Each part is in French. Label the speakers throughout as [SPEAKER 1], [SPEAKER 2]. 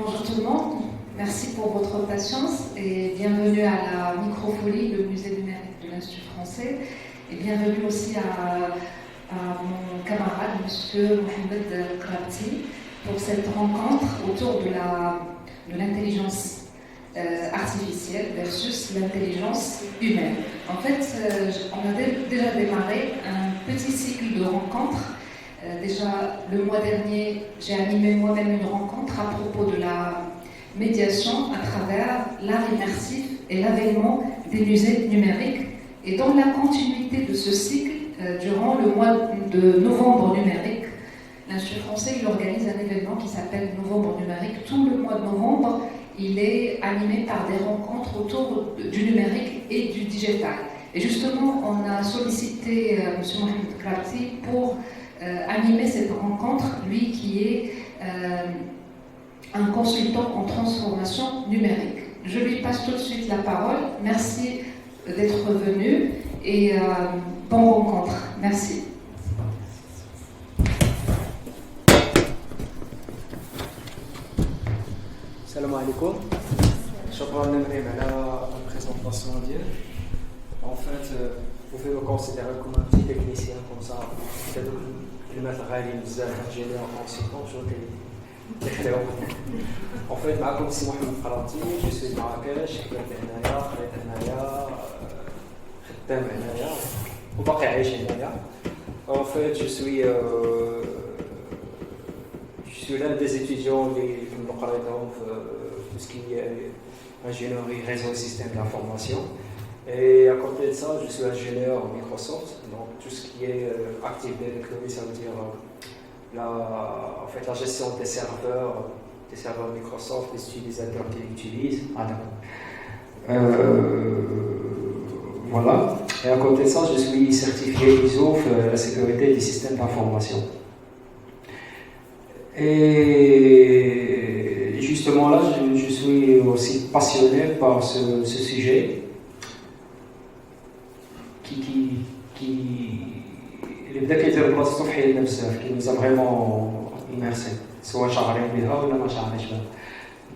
[SPEAKER 1] Bonjour tout le monde, merci pour votre patience et bienvenue à la Microfolie, le musée numérique de l'Institut français, et bienvenue aussi à mon camarade, monsieur Mohamed Krabti, pour cette rencontre autour de l'intelligence artificielle versus l'intelligence humaine. En fait, on a déjà démarré un petit cycle de rencontres. Déjà, le mois dernier, j'ai animé moi-même une rencontre à propos de la médiation à travers l'art immersif et l'avènement des musées numériques. Et dans la continuité de ce cycle, durant le mois de novembre numérique, l'Institut français il organise un événement qui s'appelle Novembre numérique. Tout le mois de novembre, il est animé par des rencontres autour du numérique et du digital. Et justement, on a sollicité M. Mohamed Krabti pour animer cette rencontre, lui qui est un consultant en transformation numérique. Je lui passe tout de suite la parole. Merci d'être venu et bonne rencontre. Merci.
[SPEAKER 2] Salam alaikum. Shukran Nimrim à la présentation d'hier. En fait, vous pouvez me considérer comme un petit technicien comme ça. Le mettre à ingénieur en conséquence, en fait, معكم سي محمد قراطي, je suis de Marrakech, كبرت هنايا, قريت هنايا, خدام هنايا, وباقي عايش هنايا. En fait, je suis l'un des étudiants qui me قريتهم tout ce qui est ingénierie réseau et système d'information. Et à côté de ça, je suis ingénieur Microsoft, donc tout ce qui est Active Directory, ça veut dire en fait, la gestion des serveurs Microsoft, des utilisateurs qui l'utilisent. Voilà. Et à côté de ça, je suis certifié ISO la sécurité des systèmes d'information. Et justement là, je suis aussi passionné par ce sujet. اللي بدا كيدير بلاصتو في حياتنا بزاف كي nous a vraiment immersé سواء شعرين بها ولا ما شعرناش بها.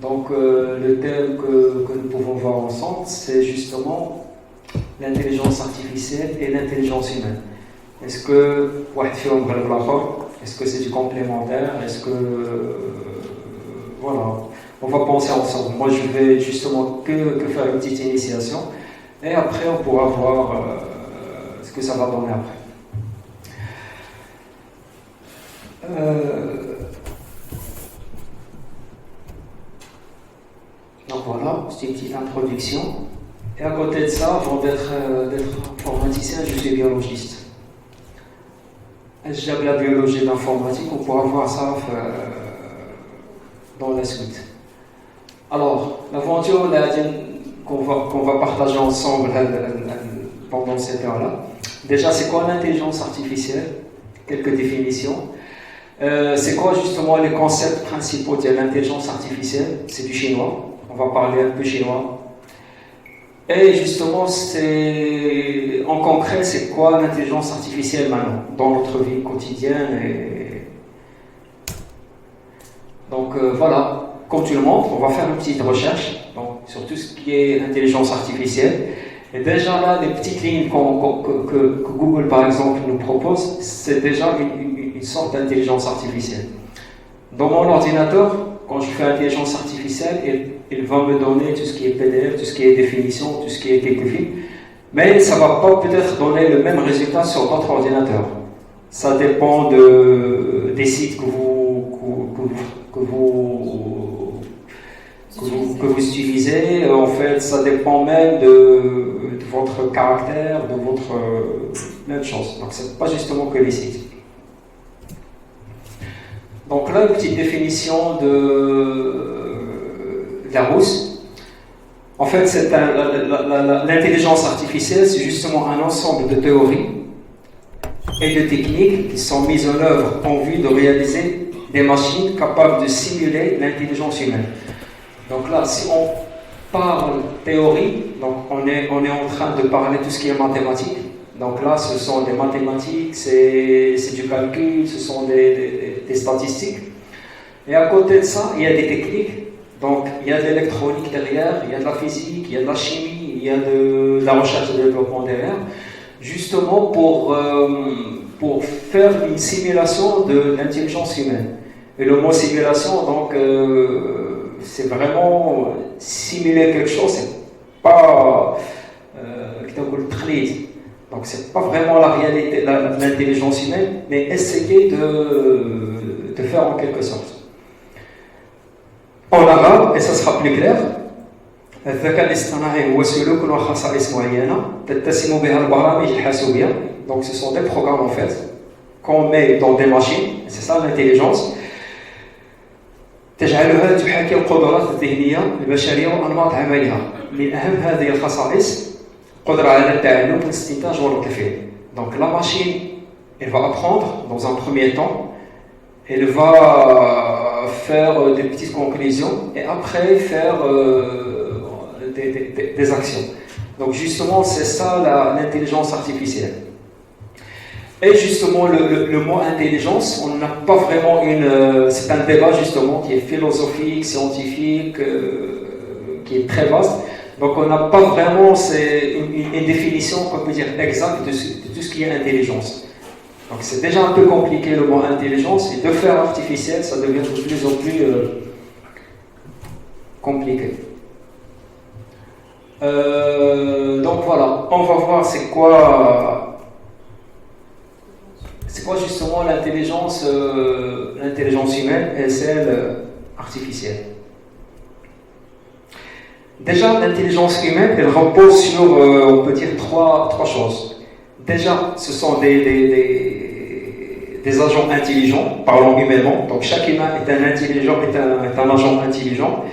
[SPEAKER 2] Donc le thème que nous pouvons voir ensemble, c'est justement l'intelligence artificielle et l'intelligence humaine. Est-ce que واحد فيهم غير الاخر? Est-ce que c'est du complémentaire? Est-ce que voilà, on va penser ensemble. Moi je vais justement que faire une petite initiation et après on pourra voir ce que ça va donner après. Donc voilà, c'est une petite introduction. Et à côté de ça, avant d'être informaticien, je suis biologiste. J'aime la biologie et l'informatique, on pourra voir ça dans la suite. Alors, l'aventure qu'on va partager ensemble pendant cette heure-là. Déjà, c'est quoi l'intelligence artificielle? Quelques définitions. C'est quoi justement les concepts principaux de l'intelligence artificielle? C'est du chinois, on va parler un peu chinois. Et justement, en concret, c'est quoi l'intelligence artificielle maintenant dans notre vie quotidienne Donc voilà, comme tout le monde, on va faire une petite recherche donc, sur tout ce qui est intelligence artificielle. Et déjà là, les petites lignes que Google par exemple nous propose, c'est déjà une sorte d'intelligence artificielle. Dans mon ordinateur, quand je fais intelligence artificielle, il va me donner tout ce qui est PDF, tout ce qui est définition, tout ce qui est quelques lignes, mais ça ne va pas peut-être donner le même résultat sur votre ordinateur. Ça dépend des sites que vous utilisez. En fait, ça dépend même de votre caractère, de votre plein de choses. Donc, c'est pas justement que les sites. Donc là, une petite définition de Larousse. En fait, l'intelligence artificielle, c'est justement un ensemble de théories et de techniques qui sont mises en œuvre en vue de réaliser des machines capables de simuler l'intelligence humaine. Donc là, si on parle théorie, donc on est en train de parler tout ce qui est mathématique. Donc là, ce sont des mathématiques, c'est du calcul, ce sont des statistiques. Et à côté de ça, il y a des techniques Donc il y a de l'électronique derrière, il y a de la physique, il y a de la chimie, il y a de la recherche et développement derrière, justement pour faire une simulation de l'intelligence humaine. Et le mot simulation, donc, c'est vraiment simuler quelque chose, c'est pas donc c'est pas vraiment la réalité, l'intelligence humaine, mais essayer de faire en quelque sorte. En arabe, et ça sera plus clair, الذكاء الاصطناعي هو سلوك وخصائص معينة تتسم بها البرامج الحاسوبية. Donc ce sont des programmes en fait qu'on met dans des machines, c'est ça l'intelligence. تجعلها تحاكي القدرات الذهنية البشرية وأنماط عملها. من أهم هذه الخصائص قدرة على التعلم والاستنتاج والتفعيل. Donc la machine, elle va apprendre dans un premier temps, elle va faire des petites conclusions et après faire des actions. Donc justement, c'est ça l'intelligence artificielle. Et justement, le mot intelligence, on n'a pas vraiment c'est un débat justement qui est philosophique, scientifique, qui est très vaste. Donc on n'a pas vraiment une définition qu'on peut dire exacte de tout ce qui est intelligence. Donc c'est déjà un peu compliqué le mot intelligence, et de faire artificiel, ça devient de plus en plus compliqué. Donc voilà, on va voir c'est quoi justement l'intelligence humaine et celle artificielle. Déjà, l'intelligence humaine, elle repose sur, on peut dire, trois choses. Déjà, ce sont des agents intelligents, parlons humainement. Donc chaque humain est un agent intelligent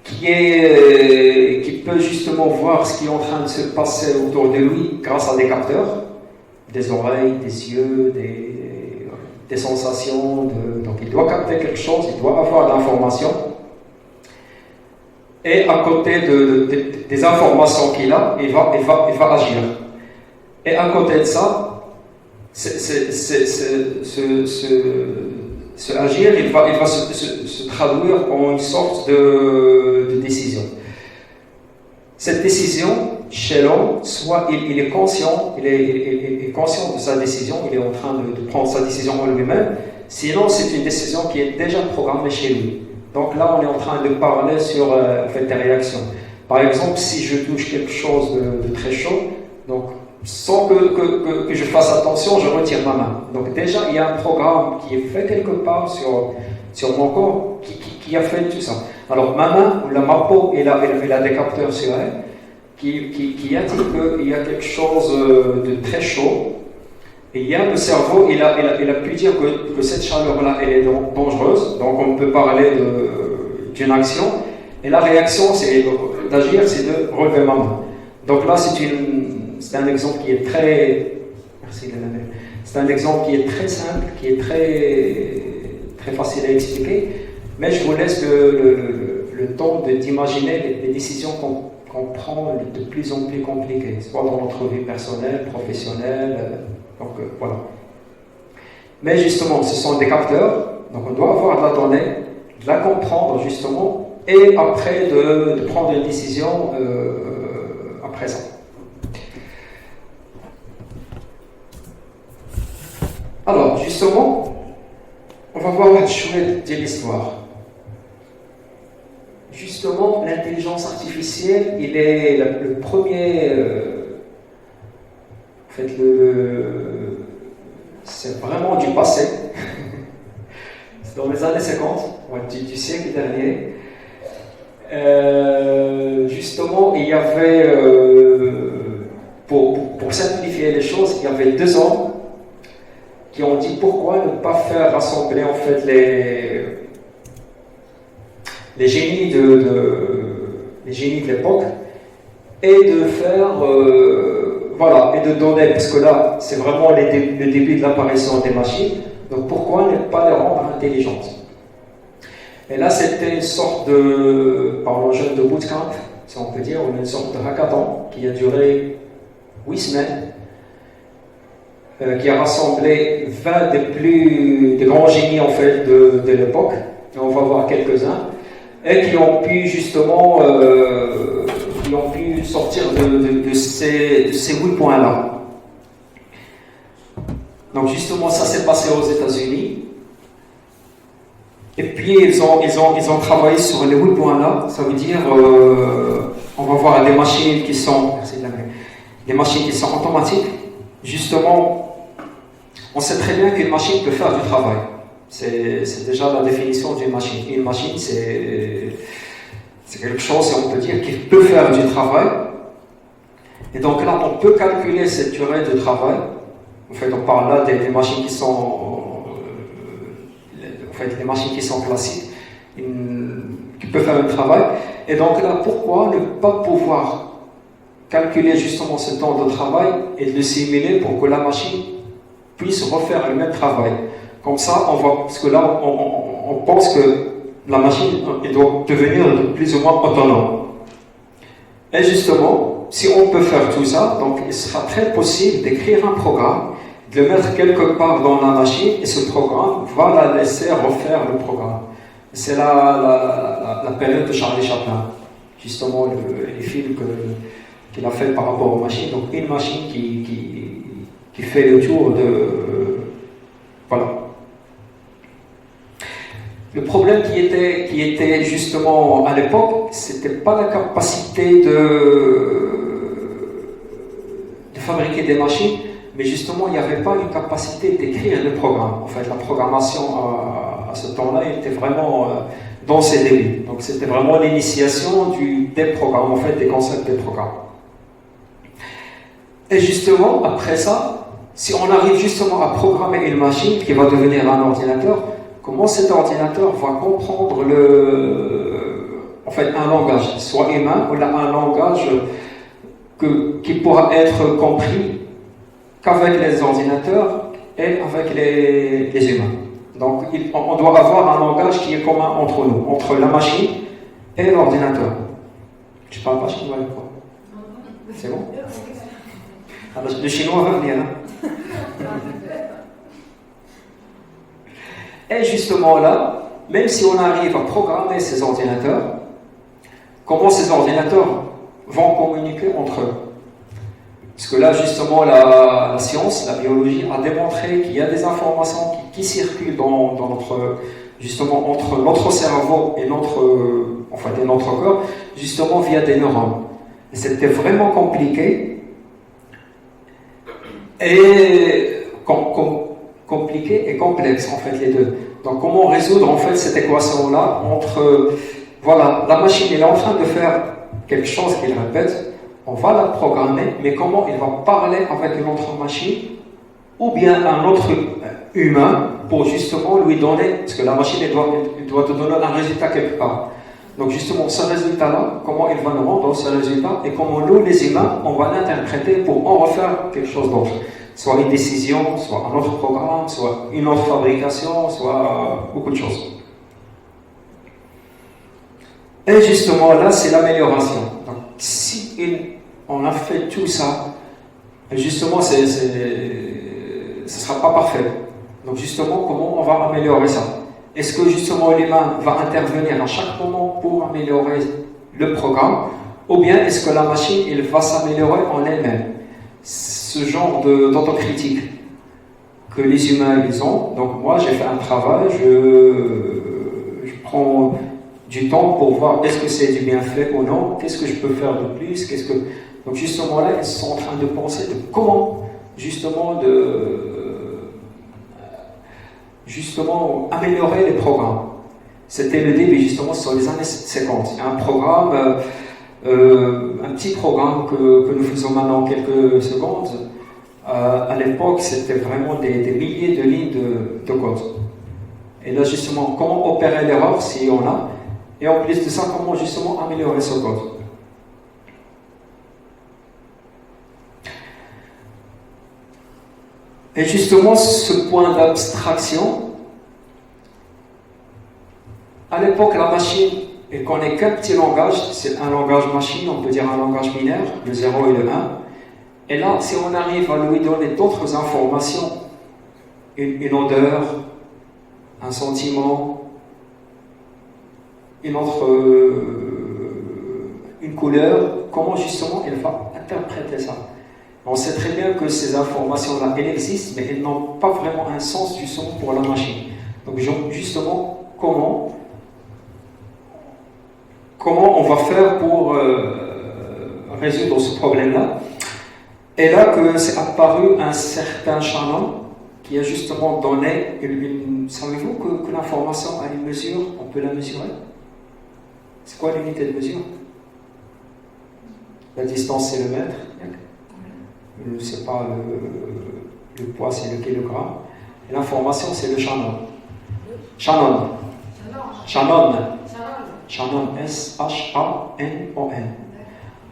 [SPEAKER 2] qui peut justement voir ce qui est en train de se passer autour de lui grâce à des capteurs, des oreilles, des yeux, des sensations. Donc il doit capter quelque chose, il doit avoir de l'information. Et à côté des informations qu'il a, il va agir. Et à côté de ça, ce agir, il va se traduire en une sorte de décision. Cette décision, chez l'homme, soit il est conscient, il est conscient de sa décision, il est en train de prendre sa décision en lui-même, sinon c'est une décision qui est déjà programmée chez lui. Donc là, on est en train de parler sur en fait, des réactions. Par exemple, si je touche quelque chose de très chaud, donc sans que je fasse attention, je retire ma main. Donc déjà, il y a un programme qui est fait quelque part sur mon corps qui a fait tout ça. Alors ma main, ou ma peau, elle a des capteurs sur elle qui indiquent qu'il y a quelque chose de très chaud. Et il y a le cerveau, il a pu dire que cette chaleur-là, elle est dangereuse. Donc on peut parler d'une action. Et la réaction d'agir, c'est de relever ma main. Donc là, c'est un exemple qui est très... Merci Léna. C'est un exemple qui est très simple, qui est très facile à expliquer. Mais je vous laisse le temps d'imaginer les décisions qu'on prend de plus en plus compliquées, soit dans notre vie personnelle, professionnelle. Donc voilà. Mais justement, ce sont des capteurs, donc on doit avoir de la donnée, de la comprendre justement, et après de prendre une décision à présent. Alors justement, on va voir une chouette de l'histoire. Justement, l'intelligence artificielle, il est le premier... En fait, c'est vraiment du passé. C'est dans les années 50, du siècle dernier. Justement, il y avait, pour simplifier les choses, il y avait 2 hommes qui ont dit pourquoi ne pas faire rassembler en fait les génies de l'époque et de faire et de donner, parce que là c'est vraiment le début de l'apparition des machines, donc pourquoi ne pas les rendre intelligentes? Et là c'était une sorte parlons jeune de bootcamp, si on peut dire, ou une sorte de hackathon qui a duré 8 semaines, qui a rassemblé 20 des grands génies en fait de l'époque, et on va voir quelques-uns. et qui ont pu justement sortir de ces 8 points-là. Donc justement, ça s'est passé aux États-Unis. Et puis ils ont travaillé sur les 8 points-là. Ça veut dire, on va voir des machines qui sont automatiques. Justement, on sait très bien qu'une machine peut faire du travail. C'est déjà la définition d'une machine. Une machine, c'est quelque chose, on peut dire, qui peut faire du travail. Et donc là, on peut calculer cette durée de travail. En fait, on parle là des machines qui sont, les machines qui sont classiques, qui peuvent faire un travail. Et donc là, pourquoi ne pas pouvoir calculer justement ce temps de travail et de le simuler pour que la machine puisse refaire le même travail? Comme ça, on voit, parce que là, on pense que la machine elle doit devenir plus ou moins autonome. Et justement, si on peut faire tout ça, donc il sera très possible d'écrire un programme, de le mettre quelque part dans la machine, et ce programme va la laisser refaire le programme. C'est la période de Charlie Chaplin, justement les films qu'il a fait par rapport aux machines. Donc une machine qui fait le tour de... Voilà. Le problème qui était justement à l'époque, c'était pas la capacité de fabriquer des machines, mais justement il n'y avait pas une capacité d'écrire le programme. En fait, la programmation à ce temps-là était vraiment dans ses débuts. Donc c'était vraiment l'initiation des programmes, en fait, des concepts des programmes. Et justement, après ça, si on arrive justement à programmer une machine qui va devenir un ordinateur, comment cet ordinateur va comprendre un langage, soit humain ou là, un langage qui pourra être compris qu'avec les ordinateurs et avec les humains. Donc on doit avoir un langage qui est commun entre nous, entre la machine et l'ordinateur. Je parle pas chinois, quoi. C'est bon? Alors, le chinois va venir. Hein? Et justement là, même si on arrive à programmer ces ordinateurs, comment ces ordinateurs vont communiquer entre eux? Parce que là, justement, la science, la biologie a démontré qu'il y a des informations qui circulent justement entre notre cerveau et notre corps, justement via des neurones. Et c'était vraiment compliqué et compliqué et complexe, en fait, les deux. Donc, comment résoudre, en fait, cette équation-là entre, la machine, elle est en train de faire quelque chose qu'il répète, on va la programmer, mais comment il va parler avec une autre machine, ou bien un autre humain, pour justement lui donner, parce que la machine, elle doit te donner un résultat quelque part. Donc, justement, ce résultat-là, comment il va nous rendre ce résultat, et comment nous, les humains, on va l'interpréter pour en refaire quelque chose d'autre. Soit une décision, soit un autre programme, soit une autre fabrication, soit beaucoup de choses. Et justement, là, c'est l'amélioration. Donc, si on a fait tout ça, justement, ce ne sera pas parfait. Donc, justement, comment on va améliorer ça? Est-ce que, justement, l'humain va intervenir à chaque moment pour améliorer le programme? Ou bien, est-ce que la machine, elle va s'améliorer en elle-même? Ce genre d'autocritique que les humains ils ont. Donc moi j'ai fait un travail, je prends du temps pour voir est-ce que c'est du bien fait ou non, qu'est-ce que je peux faire de plus, donc justement là ils sont en train de penser de comment justement améliorer les programmes. C'était le début justement sur les années 50. Il y a un programme un petit programme que nous faisons maintenant en quelques secondes. À l'époque, c'était vraiment des milliers de lignes de code. Et là, justement, comment opérer l'erreur si on a, et en plus de ça, comment justement améliorer ce code. Et justement, ce point d'abstraction, à l'époque, la machine, elle connaît qu'un petit langage, c'est un langage machine, on peut dire un langage binaire, le 0 et le 1. Et là, si on arrive à lui donner d'autres informations, une odeur, un sentiment, une couleur, comment justement elle va interpréter ça. On sait très bien que ces informations-là, elles existent, mais elles n'ont pas vraiment un sens justement pour la machine. Donc justement, comment on va faire pour résoudre ce problème-là? Et là que c'est apparu un certain Shannon qui a justement donné savez-vous que l'information a une mesure, on peut la mesurer? C'est quoi l'unité de mesure? La distance c'est le mètre, c'est pas le poids, c'est le kilogramme. Et l'information c'est le Shannon. Shannon, S-H-A-N-O-N.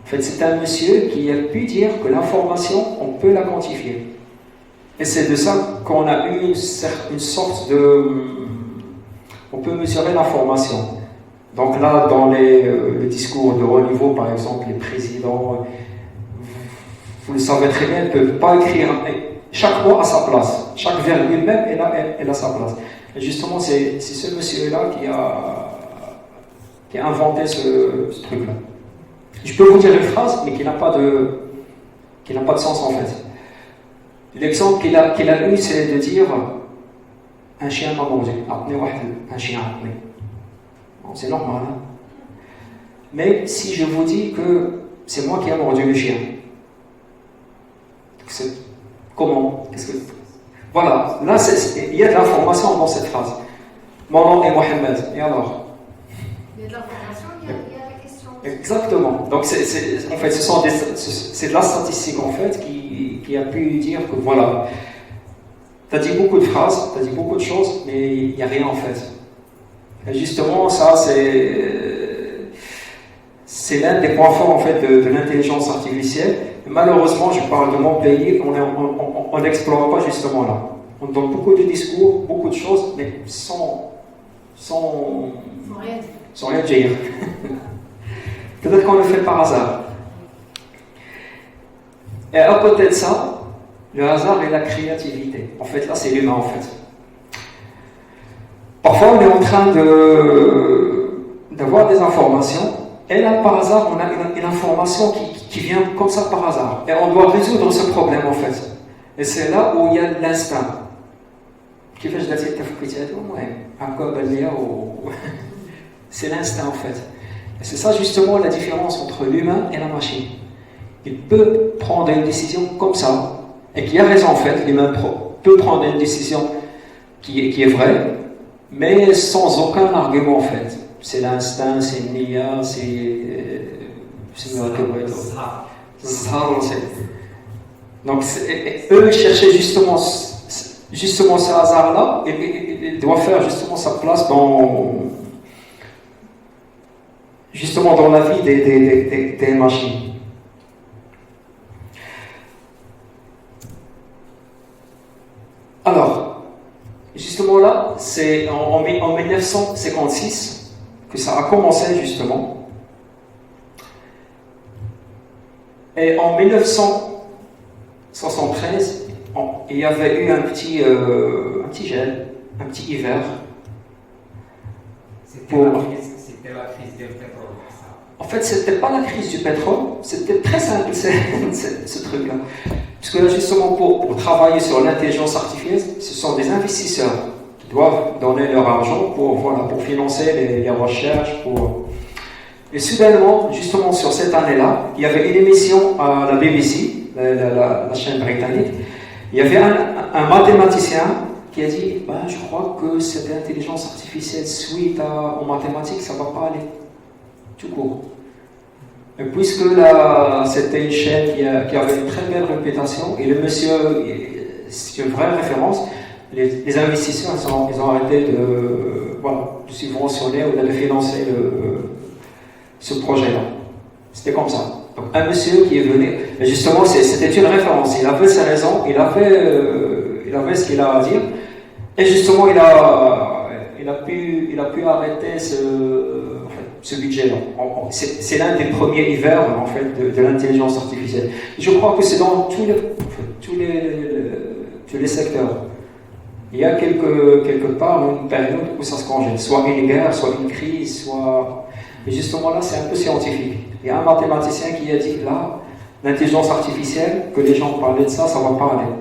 [SPEAKER 2] En fait, c'est un monsieur qui a pu dire que l'information, on peut la quantifier. Et c'est de ça qu'on a eu une sorte de... On peut mesurer l'information. Donc là, dans le discours de haut niveau, par exemple, les présidents, vous le savez très bien, ne peuvent pas écrire chaque mot à sa place. Chaque virgule même, elle a sa place. Et justement, c'est ce monsieur-là qui a inventé ce truc-là. Je peux vous dire une phrase, mais qui n'a pas de sens en fait. L'exemple qu'il a eu, c'est de dire un chien m'a mangé. Un chien a appelé. C'est normal. Hein? Mais si je vous dis que c'est moi qui ai mordu le chien, comment? Voilà, là il y a de l'information dans cette phrase. Mon nom est Mohamed. Et alors?
[SPEAKER 3] Il y a de l'information, il y a la question.
[SPEAKER 2] Exactement. Donc en fait, c'est de la statistique en fait qui a pu dire que voilà, tu as dit beaucoup de phrases, tu as dit beaucoup de choses, mais il n'y a rien en fait. Et justement, ça c'est l'un des points forts en fait de l'intelligence artificielle. Et malheureusement, je parle de mon pays, on n'explore pas justement là. On donne beaucoup de discours, beaucoup de choses, mais sans rien dire. Peut-être qu'on le fait par hasard. Et à côté de ça, le hasard et la créativité. En fait, là, c'est l'humain, en fait. Parfois, on est en train d'avoir des informations, et là, par hasard, on a une information qui vient comme ça par hasard. Et on doit résoudre ce problème, en fait. Et c'est là où il y a l'instinct. C'est l'instinct, en fait. Et c'est ça, justement, la différence entre l'humain et la machine. Il peut prendre une décision comme ça, et qui a raison en fait, l'humain peut prendre une décision qui est vraie, mais sans aucun argument en fait. C'est l'instinct, c'est une nia, c'est donc eux ils cherchaient justement ce hasard-là, et il doit faire justement sa place dans la vie des machines. Alors, justement là, c'est en 1956 que ça a commencé justement. Et en 1973, il y avait eu un petit gel, un petit hiver.
[SPEAKER 4] C'était la crise du pétrole.
[SPEAKER 2] En fait, c'était pas la crise du pétrole, c'était très simple ce truc-là. Parce que là, justement, pour travailler sur l'intelligence artificielle, ce sont des investisseurs qui doivent donner leur argent pour financer les recherches. Et soudainement, justement, sur cette année-là, il y avait une émission à la BBC, la chaîne britannique. Il y avait un mathématicien qui a dit je crois que cette intelligence artificielle, suite aux mathématiques, ça ne va pas aller tout court. Et puisque c'était une chaîne qui avait une très belle réputation, et le monsieur, c'est une vraie référence, les investisseurs ils ont arrêté de subventionner ou de financer ce projet-là. C'était comme ça. Donc un monsieur qui est venu, et justement c'était une référence, il avait ses raisons, il avait ce qu'il a à dire, et justement il a pu arrêter ce budget-là. C'est l'un des premiers hivers en fait de l'intelligence artificielle. Je crois que c'est dans tous les secteurs. il y a quelque part une période où ça se congèle, soit une guerre, soit une crise, soit... Et justement là, c'est un peu scientifique. Il y a un mathématicien qui a dit là, l'intelligence artificielle, que les gens parlaient de ça, ça va pas aller.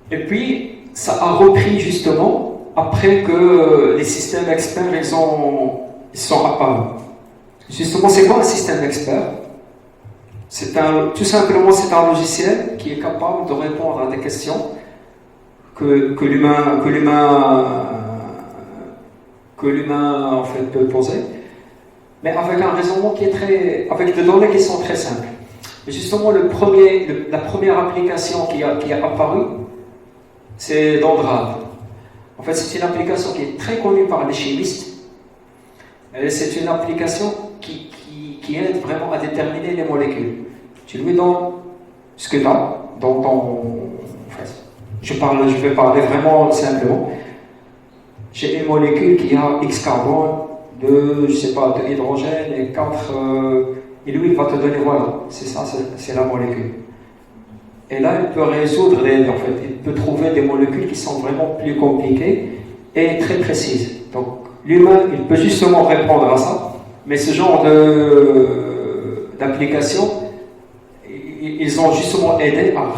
[SPEAKER 2] Et puis, ça a repris justement après que les systèmes experts, ils sont apparus. Justement, c'est quoi un système expert? Tout simplement, c'est un logiciel qui est capable de répondre à des questions que l'humain en fait peut poser, mais avec un raisonnement avec des données qui sont très simples. Et justement, la première application qui a apparu, c'est Dandrad. En fait, c'est une application qui est très connue par les chimistes. Et c'est une application qui aide vraiment à déterminer les molécules. Tu lui donnes ce que tu as dans ton... En fait, je vais parler vraiment simplement. J'ai une molécule qui a X carbone, de hydrogène et 4... et lui, il va te donner, voilà, c'est ça, c'est la molécule. Et là, il peut résoudre, il peut trouver des molécules qui sont vraiment plus compliquées et très précises. Donc, l'humain, il peut justement répondre à ça, mais ce genre d'application, ils ont justement aidé à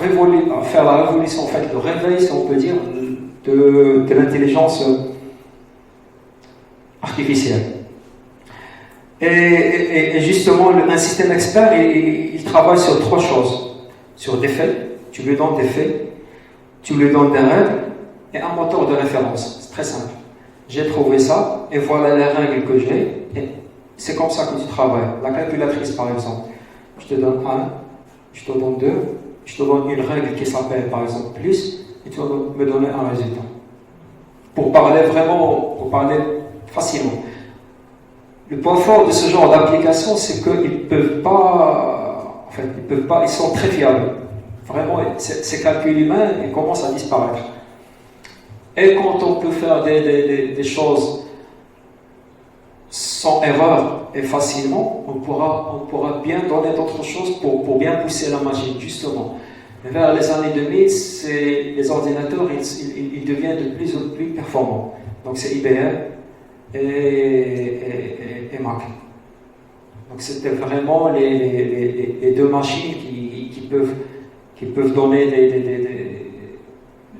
[SPEAKER 2] faire la révolution, en fait, le réveil, si on peut dire, de l'intelligence artificielle. Et justement, un système expert, il travaille sur 3 choses. Sur des faits, tu lui donnes des faits, tu lui donnes des règles et un moteur de référence. C'est très simple. J'ai trouvé ça et voilà les règles que j'ai. Et c'est comme ça que tu travailles. La calculatrice, par exemple, je te donne 1, je te donne 2, je te donne une règle qui s'appelle par exemple plus et tu vas me donner un résultat. Pour parler facilement. Le point fort de ce genre d'application, c'est qu'ils peuvent pas. En fait, ils sont très fiables. Vraiment, ces calculs humains, ils commencent à disparaître. Et quand on peut faire des choses sans erreur et facilement, on pourra bien donner d'autres choses pour bien pousser la machine, justement. Vers les années 2000, les ordinateurs, ils deviennent de plus en plus performants. Donc c'est IBM et Mac. Donc c'était vraiment les deux machines qui peuvent donner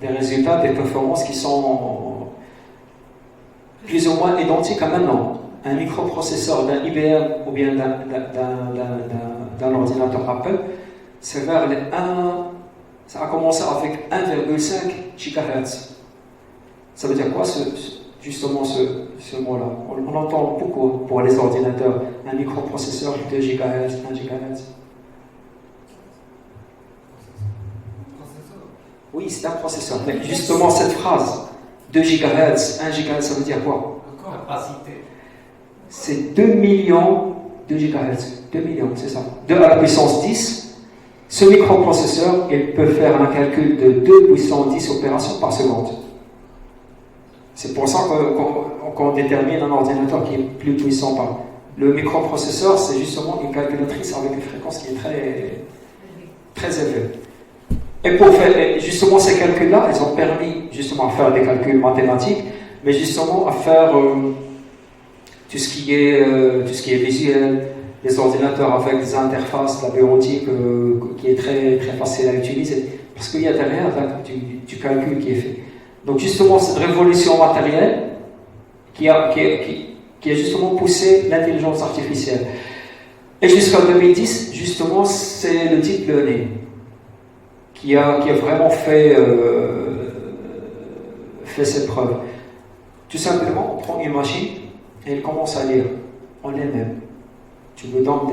[SPEAKER 2] des résultats, des performances qui sont plus ou moins identiques à maintenant. Un microprocesseur d'un IBM ou bien d'un ordinateur Apple, c'est vers les 1, ça a commencé avec 1,5 GHz. Ça veut dire quoi justement ce mot-là? On entend beaucoup pour les ordinateurs, un microprocesseur 2 GHz, 1 GHz. Oui, c'est un processeur. Mais justement, cette phrase, 2 GHz, 1 GHz, ça veut dire quoi?
[SPEAKER 4] Capacité.
[SPEAKER 2] C'est 2 millions de GHz. 2 millions, c'est ça. 2 à la puissance 10. Ce microprocesseur, il peut faire un calcul de 2 puissance 10 opérations par seconde. C'est pour ça qu'on détermine un ordinateur qui est plus puissant. Le microprocesseur, c'est justement une calculatrice avec une fréquence qui est très, très élevée. Et pour faire justement ces calculs-là, ils ont permis justement à faire des calculs mathématiques, mais justement à faire tout ce qui est visuel, les ordinateurs avec des interfaces, la bureautique qui est très, très facile à utiliser, parce qu'il y a derrière du calcul qui est fait. Donc justement cette révolution matérielle qui a justement poussé l'intelligence artificielle. Et jusqu'en 2010, justement, c'est le deep learning qui a vraiment fait ses preuves. Tout simplement, on prend une machine et elle commence à lire en elle-même. Tu lui donnes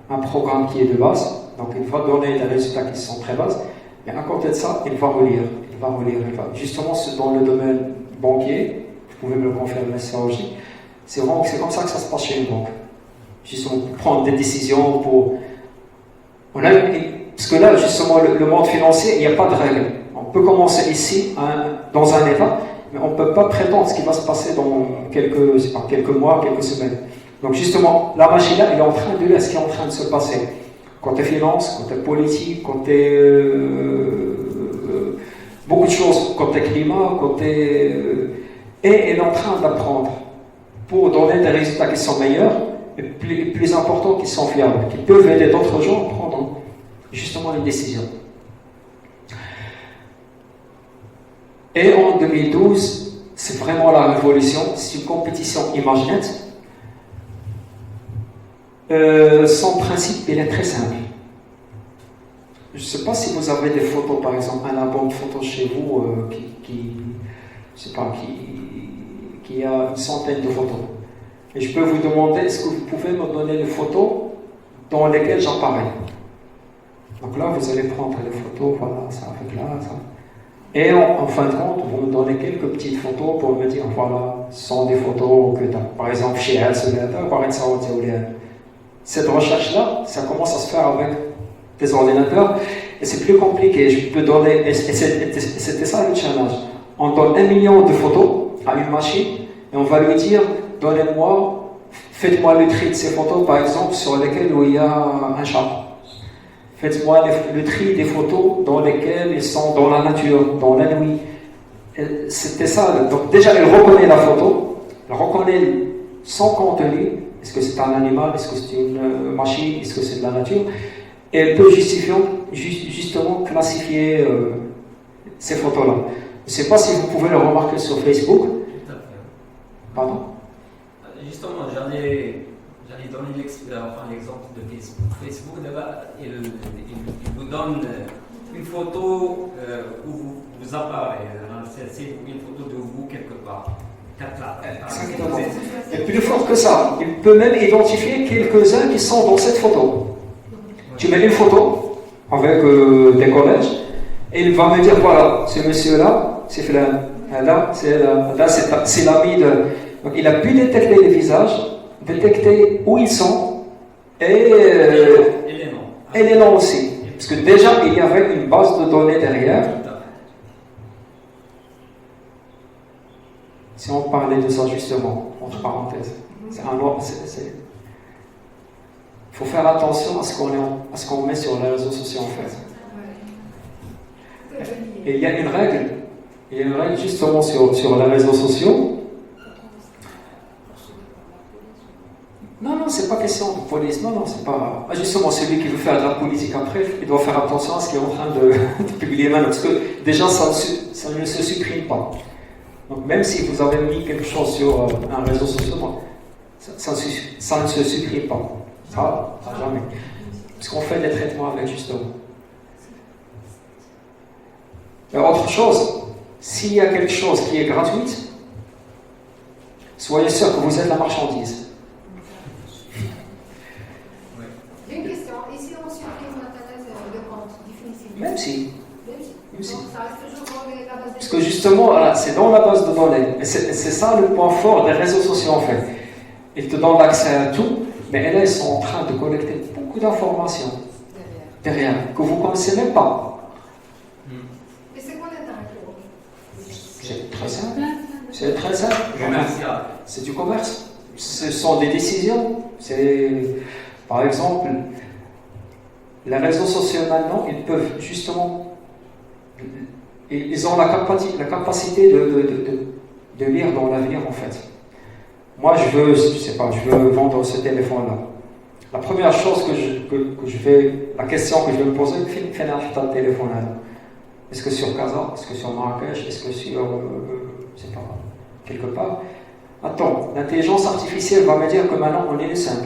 [SPEAKER 2] un programme qui est de base, donc il va donner des résultats qui sont très bases, mais à côté de ça, il va relire. Justement, dans le domaine banquier, vous pouvez me le confirmer ça aussi, c'est comme ça que ça se passe chez une banque. Justement, pour prendre des décisions, parce que là, justement, le monde financier, il n'y a pas de règles. On peut commencer ici, dans un état, mais on ne peut pas prétendre ce qui va se passer dans quelques mois, quelques semaines. Donc justement, la machine là, elle est en train de lire ce qui est en train de se passer. côté finance, côté politique, côté beaucoup de choses, côté climat, et elle est en train d'apprendre pour donner des résultats qui sont meilleurs et plus importants, qui sont fiables, qui peuvent aider d'autres gens à prendre justement les décisions. Et en 2012, c'est vraiment la révolution, c'est une compétition ImageNet. Son principe, il est très simple. Je ne sais pas si vous avez des photos, par exemple, un album de photos chez vous qui a une centaine de photos. Et je peux vous demander, est-ce que vous pouvez me donner des photos dans lesquelles j'apparais? Donc là, vous allez prendre les photos, voilà, ça avec là, ça. Et en fin de compte, vous me donnez quelques petites photos pour me dire, voilà, ce sont des photos que tu as. Par exemple, chez elle, cette recherche-là, ça commence à se faire avec des ordinateurs et c'est plus compliqué. Je peux donner, et c'était ça le challenge. On donne 1 million de photos à une machine et on va lui dire, faites-moi le tri de ces photos, par exemple, sur lesquelles il y a un chat. Faites-moi le tri des photos dans lesquelles ils sont dans la nature, dans la nuit. C'était ça. Donc déjà, elle reconnaît la photo, elle reconnaît son contenu. Est-ce que c'est un animal? Est-ce que c'est une machine? Est-ce que c'est de la nature? Et elle peut justement classifier ces photos-là. Je ne sais pas si vous pouvez le remarquer sur Facebook.
[SPEAKER 4] Tout à fait.
[SPEAKER 2] Pardon?
[SPEAKER 4] Justement, j'allais donner l'exemple de Facebook. Facebook, il vous donne une photo où vous apparaissez. C'est une photo de vous quelque part.
[SPEAKER 2] Exactement. Et plus fort que ça, il peut même identifier quelques-uns qui sont dans cette photo. Tu mets une photo avec des collèges et il va me dire, voilà, ce monsieur-là, c'est Filan. Là, c'est l'ami de... Donc il a pu détecter les visages, détecter où ils sont et les noms aussi. Parce que déjà, il y avait une base de données derrière. Si on parlait de ça justement, entre parenthèses, il faut faire attention à ce qu'on met sur les réseaux sociaux en fait. Et il y a une règle justement sur les réseaux sociaux. Non, c'est pas question de police, non, c'est pas... Justement, celui qui veut faire de la politique après, il doit faire attention à ce qu'il est en train de publier maintenant, parce que déjà, ça ne se supprime pas. Donc même si vous avez mis quelque chose sur un réseau social, ça ne se supprime pas. Ça jamais. Parce qu'on fait des traitements avec justement. Mais autre chose, s'il y a quelque chose qui est gratuit, soyez sûr que vous êtes la marchandise.
[SPEAKER 3] J'ai une question. Et si on supprime Internet de compte définitivement?
[SPEAKER 2] Même si.
[SPEAKER 3] Donc ça reste toujours dans la base de...
[SPEAKER 2] Parce que justement, voilà, c'est dans la base de données. Et c'est ça le point fort des réseaux sociaux en fait. Ils te donnent l'accès à tout, mais là, ils sont en train de collecter beaucoup d'informations derrière que vous ne connaissez même pas.
[SPEAKER 3] Et c'est quoi l'intérêt pour eux?
[SPEAKER 2] C'est très simple. C'est très simple.
[SPEAKER 4] Commercial.
[SPEAKER 2] C'est du commerce. Ce sont des décisions. Par exemple, les réseaux sociaux maintenant, ils peuvent justement... Ils ont la capacité de lire dans l'avenir en fait. Moi je veux vendre ce téléphone-là. La première chose la question que je vais me poser, c'est le téléphone là. Est-ce que sur Casa, est-ce que sur Marrakech, est-ce que sur, je sais pas, quelque part. Attends, l'intelligence artificielle va me dire que maintenant on est le 5.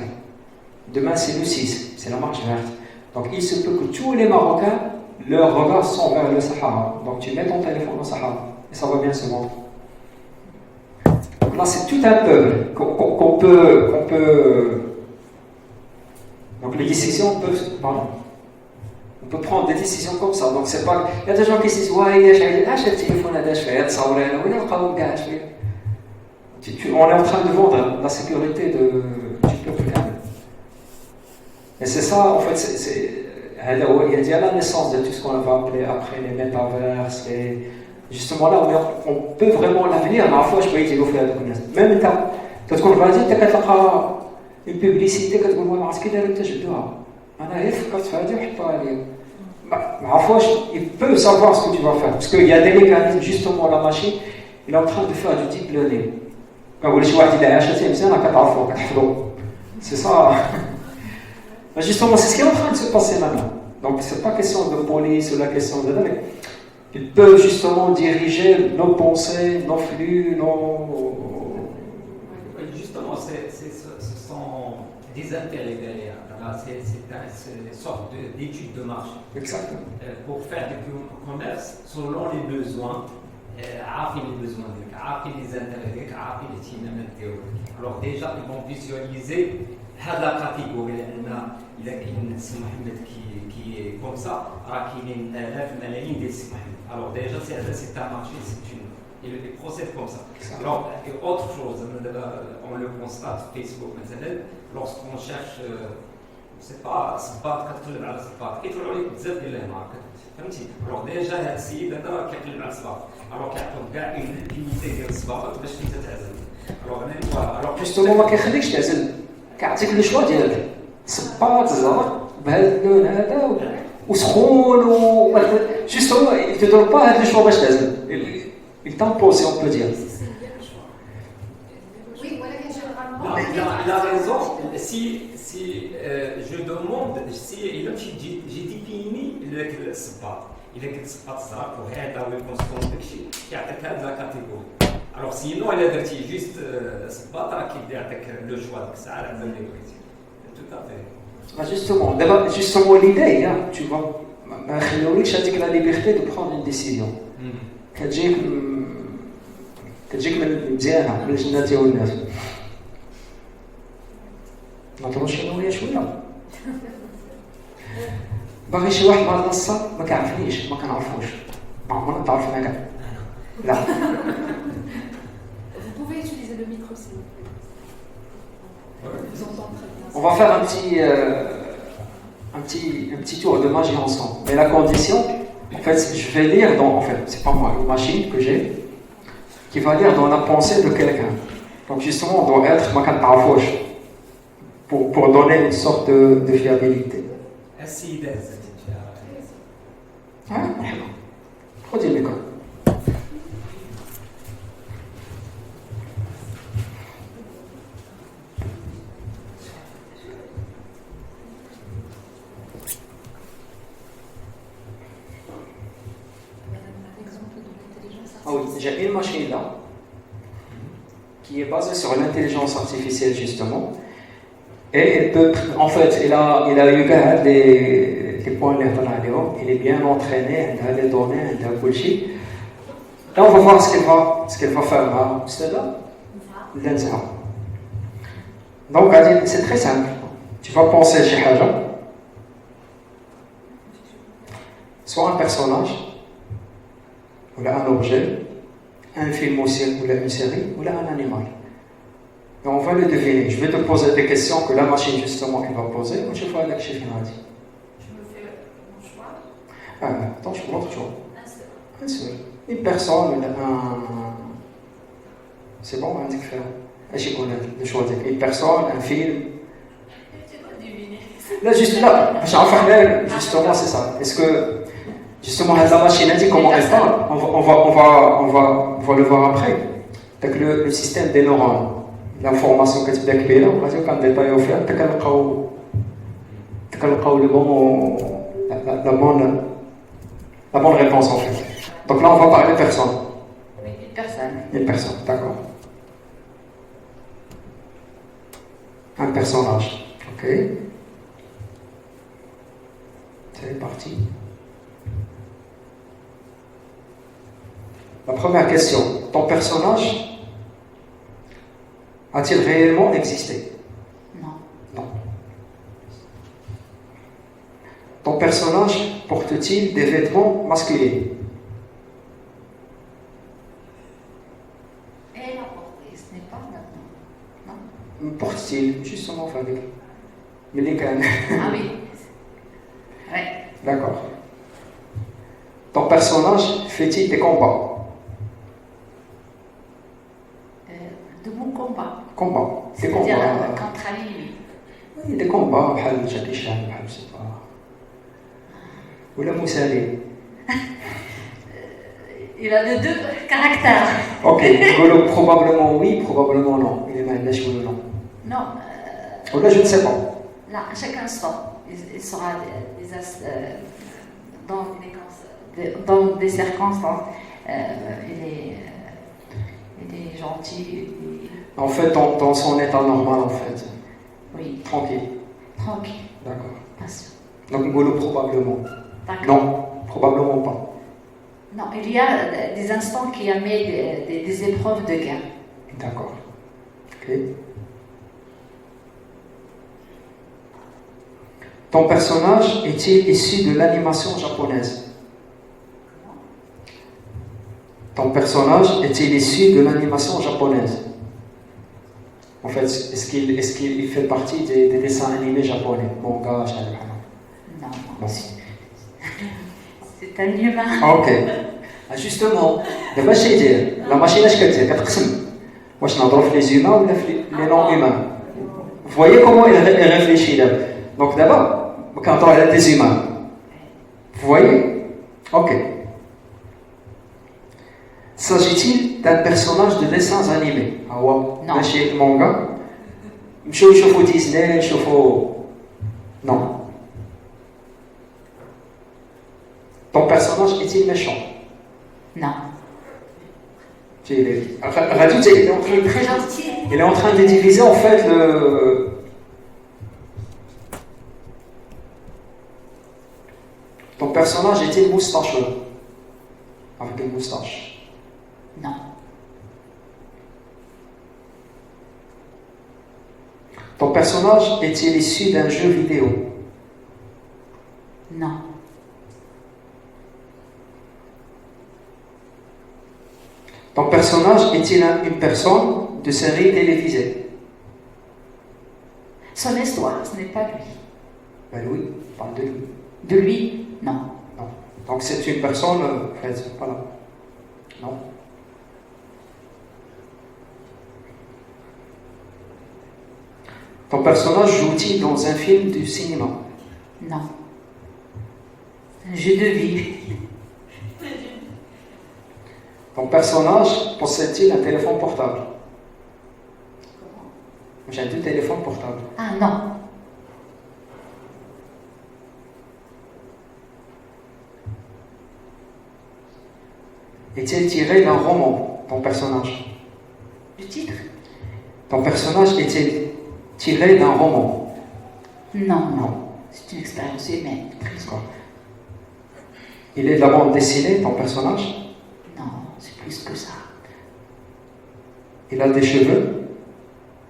[SPEAKER 2] Demain c'est le 6, c'est la marche verte. Donc il se peut que tous les Marocains, leurs regards sont vers le Sahara. Donc tu mets ton téléphone au Sahara et ça va bien se vendre. Donc là c'est tout un peuple qu'on peut... Donc les décisions peuvent... Pardon. On peut prendre des décisions comme ça. Donc c'est pas... Il y a des gens qui se disent ouais, il y a le téléphone à on est en train de vendre la sécurité du peuple. Et c'est ça, en fait, il y a la naissance de tout ce qu'on va appeler après les métaverses. Justement là, on peut vraiment l'avenir. À la fois, je peux dire même tu as une publicité, tu as Il peut savoir ce que tu vas faire. Parce qu'il y a des mécanismes, justement, la machine, il est en train de faire du deep learning. C'est ça. Justement, c'est ce qui est en train de se passer maintenant. Donc, ce n'est pas question de police ou la question de... Mais ils peuvent justement diriger nos pensées, nos flux, nos...
[SPEAKER 4] Justement, ce sont des intérêts derrière. C'est une sorte d'étude de marché.
[SPEAKER 2] Exactement.
[SPEAKER 4] Pour faire du commerce selon les besoins, عارفين les besoins ديالك، عارفين les intérêts ديالك، عارفين الاهتمامات ديالك. Alors déjà ils vont visualiser هاد لا كاتيجوري لان اذا كاين سي محمد qui est comme ça راه كاينين آلاف الملايين ديال سي محمد. Alors déjà c'est un marché, c'est une il procède comme ça. Alors autre chose, on le constate Facebook مثلا lorsqu'on cherche c'est pas كتقلب على الصفات كيطلعوا لك بزاف ديال الهمار فهمتي. Alors déjà هاد السيد هذا راه كيقلب على الصفات. Alors كيعطوك كاع الانفينيتي ديال الصفات باش انت تعزل. Alors انا
[SPEAKER 2] جوستومون ما كيخليكش تعزل، كيعطيك لو شوا ديالك صباط زرق بهذا اللون هذا وسخون و جوستومون il te donne pas هاد لو شوا باش تعزل. Il t'impose, si on peut dire.
[SPEAKER 3] Oui, voilà,
[SPEAKER 4] il a raison. Si je demande, si j'ai défini le spot, il est spot ça pour aider à le construire, qui attaque de la catégorie. Alors sinon, il a dit juste spot qui attaque le choix de ça, la catégorie. Tout à fait.
[SPEAKER 2] Justement, l'idée, tu vois, c'est la liberté de prendre une décision. كتجيك من مزيانه من الجنات والناس نطلعوا شنو هي شويه باغي شي واحد مع النصه ما كيعرفنيش ما كنعرفوش ما عمرنا تعرفنا كاع لا.
[SPEAKER 5] Vous pouvez utiliser le micro s'il vous plaît. Je vous entends très bien.
[SPEAKER 2] On va faire un petit tour de magie ensemble. Mais la condition, en fait, je vais lire dans, en fait, c'est pas moi, une machine que j'ai qui va lire dans la pensée de quelqu'un. Donc justement, on doit être pour donner une sorte de fiabilité. Hein? Redis le micro. Ah oui, j'ai une machine là qui est basée sur l'intelligence artificielle justement, et elle peut, en fait, il a eu les points il est bien entraîné, il a les données, il a Bullshit. Là, on va voir ce qu'elle va faire. C'est là, donc c'est très simple. Tu vas penser chez Haja, soit un personnage, ou là un objet, un film aussi, ou là une série, ou là un animal. Et on va le deviner. Je vais te poser des questions que la machine justement elle va poser. Moi je fais avec chez Finadi.
[SPEAKER 5] Je me fais mon choix.
[SPEAKER 2] Attends, je te montre, tu vois.
[SPEAKER 5] Un seul.
[SPEAKER 2] Un seul. Une personne, c'est bon, on dit que faire. Je connais le choix. Une personne, un film.
[SPEAKER 5] Tu dois deviner.
[SPEAKER 2] Là, juste là, justement, c'est ça. Est-ce que justement, la machine a dit comment elle parle, on va le voir après. Donc, le système des neurones, l'information que tu as créée, on va dire qu'en détail, on fait, tu as la bonne réponse en fait. Donc là, on va parler de personne.
[SPEAKER 5] Oui, une personne.
[SPEAKER 2] Une personne, d'accord. Un personnage, ok. C'est parti. La première question, ton personnage a-t-il réellement existé?
[SPEAKER 5] Non.
[SPEAKER 2] Non. Ton personnage porte-t-il des vêtements masculins?
[SPEAKER 5] Elle a porté, ce n'est pas maintenant. Non.
[SPEAKER 2] Porte-t-il justement avec les cannes?
[SPEAKER 5] Ah oui. Ouais.
[SPEAKER 2] D'accord. Ton personnage fait-il des combats?
[SPEAKER 5] De mon combat.
[SPEAKER 2] Combat. Des
[SPEAKER 5] C'est-à-dire
[SPEAKER 2] combats.
[SPEAKER 5] contre Ali, oui.
[SPEAKER 2] des combats بحال جاكي شان بحال je sais pas ولا مسالي.
[SPEAKER 5] Il a de deux caractères.
[SPEAKER 2] Ok, نقولوا probablement oui, probablement non. Il est mal lâché ou non.
[SPEAKER 5] Non,
[SPEAKER 2] Ou là je ne sais pas.
[SPEAKER 5] là, à chaque instant, il sera dans des circonstances. Il est gentil.
[SPEAKER 2] En fait, dans son état normal, en fait.
[SPEAKER 5] Oui,
[SPEAKER 2] Tranquille.
[SPEAKER 5] tranquille,
[SPEAKER 2] D'accord.
[SPEAKER 5] patient.
[SPEAKER 2] Donc, Ngolo, probablement.
[SPEAKER 5] D'accord.
[SPEAKER 2] Non, probablement pas.
[SPEAKER 5] Non, il y a des instants qui amènent des épreuves de guerre.
[SPEAKER 2] D'accord. Ok. Ton personnage est-il issu de l'animation japonaise? Ton personnage est-il issu de l'animation japonaise? En fait, est-ce qu'il fait partie des dessins animés japonais? Manga,
[SPEAKER 5] Non,
[SPEAKER 2] non.
[SPEAKER 5] c'est un humain.
[SPEAKER 2] Ok. Ah, justement, d'abord je dire, la machine اش كدير كتقسم واش نهضروا في les humains ou les non humains. Vous voyez comment il réfléchit là. Donc d'abord, quand on a des humains. Vous voyez? Ok. S'agit-il d'un personnage de dessins animés? Ah ouais.
[SPEAKER 5] Non.
[SPEAKER 2] ماشي manga. نشوفوا Disney, نشوفوا. Non. Ton personnage est-il méchant?
[SPEAKER 5] Non.
[SPEAKER 2] Il est
[SPEAKER 5] Très gentil.
[SPEAKER 2] Il est en train de diviser en fait Ton personnage est-il moustacheux? Avec une moustache?
[SPEAKER 5] Non.
[SPEAKER 2] Ton personnage est-il issu d'un jeu vidéo?
[SPEAKER 5] Non.
[SPEAKER 2] Ton personnage est-il une personne de série télévisée?
[SPEAKER 5] Son histoire, ce n'est pas lui.
[SPEAKER 2] Ben oui, on parle de lui.
[SPEAKER 5] De lui, non.
[SPEAKER 2] Non. Donc c'est une personne, en fait, voilà. Non. Ton personnage joue-t-il dans un film du cinéma?
[SPEAKER 5] Non. Un jeu de vie.
[SPEAKER 2] Ton personnage possède-t-il un téléphone portable? J'ai deux téléphones portables.
[SPEAKER 5] Ah non.
[SPEAKER 2] Est-il tiré d'un roman, ton personnage?
[SPEAKER 5] Le titre?
[SPEAKER 2] Ton personnage est-il tiré d'un roman?
[SPEAKER 5] Non,
[SPEAKER 2] Non.
[SPEAKER 5] c'est une expérience humaine.
[SPEAKER 2] D'accord. Il est de la bande dessinée, ton personnage?
[SPEAKER 5] Non, c'est plus que ça.
[SPEAKER 2] Il a des cheveux?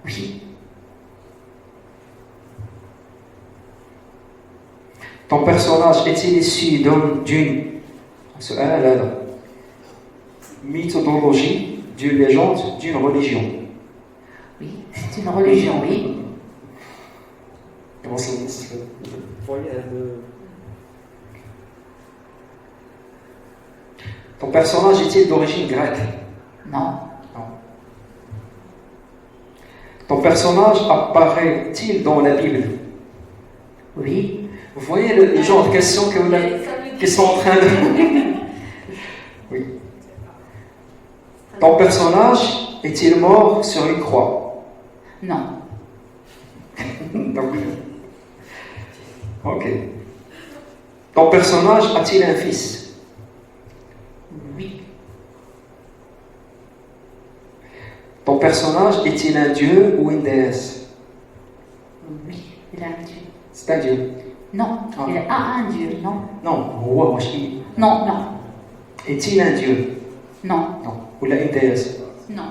[SPEAKER 5] Oui.
[SPEAKER 2] Ton personnage est-il issu d'une mythologie, d'une légende, d'une religion?
[SPEAKER 5] Oui, c'est une religion, oui.
[SPEAKER 2] Ton personnage est-il d'origine grecque?
[SPEAKER 5] Non.
[SPEAKER 2] Non. Ton personnage apparaît-il dans la Bible?
[SPEAKER 5] Oui.
[SPEAKER 2] Vous voyez le genre de questions qu'ils sont en train de... Oui. Ton personnage est-il mort sur une croix?
[SPEAKER 5] Non.
[SPEAKER 2] Donc, ok. Ton personnage a-t-il un fils?
[SPEAKER 5] Oui.
[SPEAKER 2] Ton personnage est-il un dieu ou une déesse?
[SPEAKER 5] Oui. Il a un dieu.
[SPEAKER 2] C'est un dieu.
[SPEAKER 5] Non.
[SPEAKER 2] Ah.
[SPEAKER 5] Il a un dieu, non.
[SPEAKER 2] Non. Moi, je dis.
[SPEAKER 5] Non, non.
[SPEAKER 2] Est-il un dieu?
[SPEAKER 5] Non.
[SPEAKER 2] Non. Ou une déesse?
[SPEAKER 5] Non.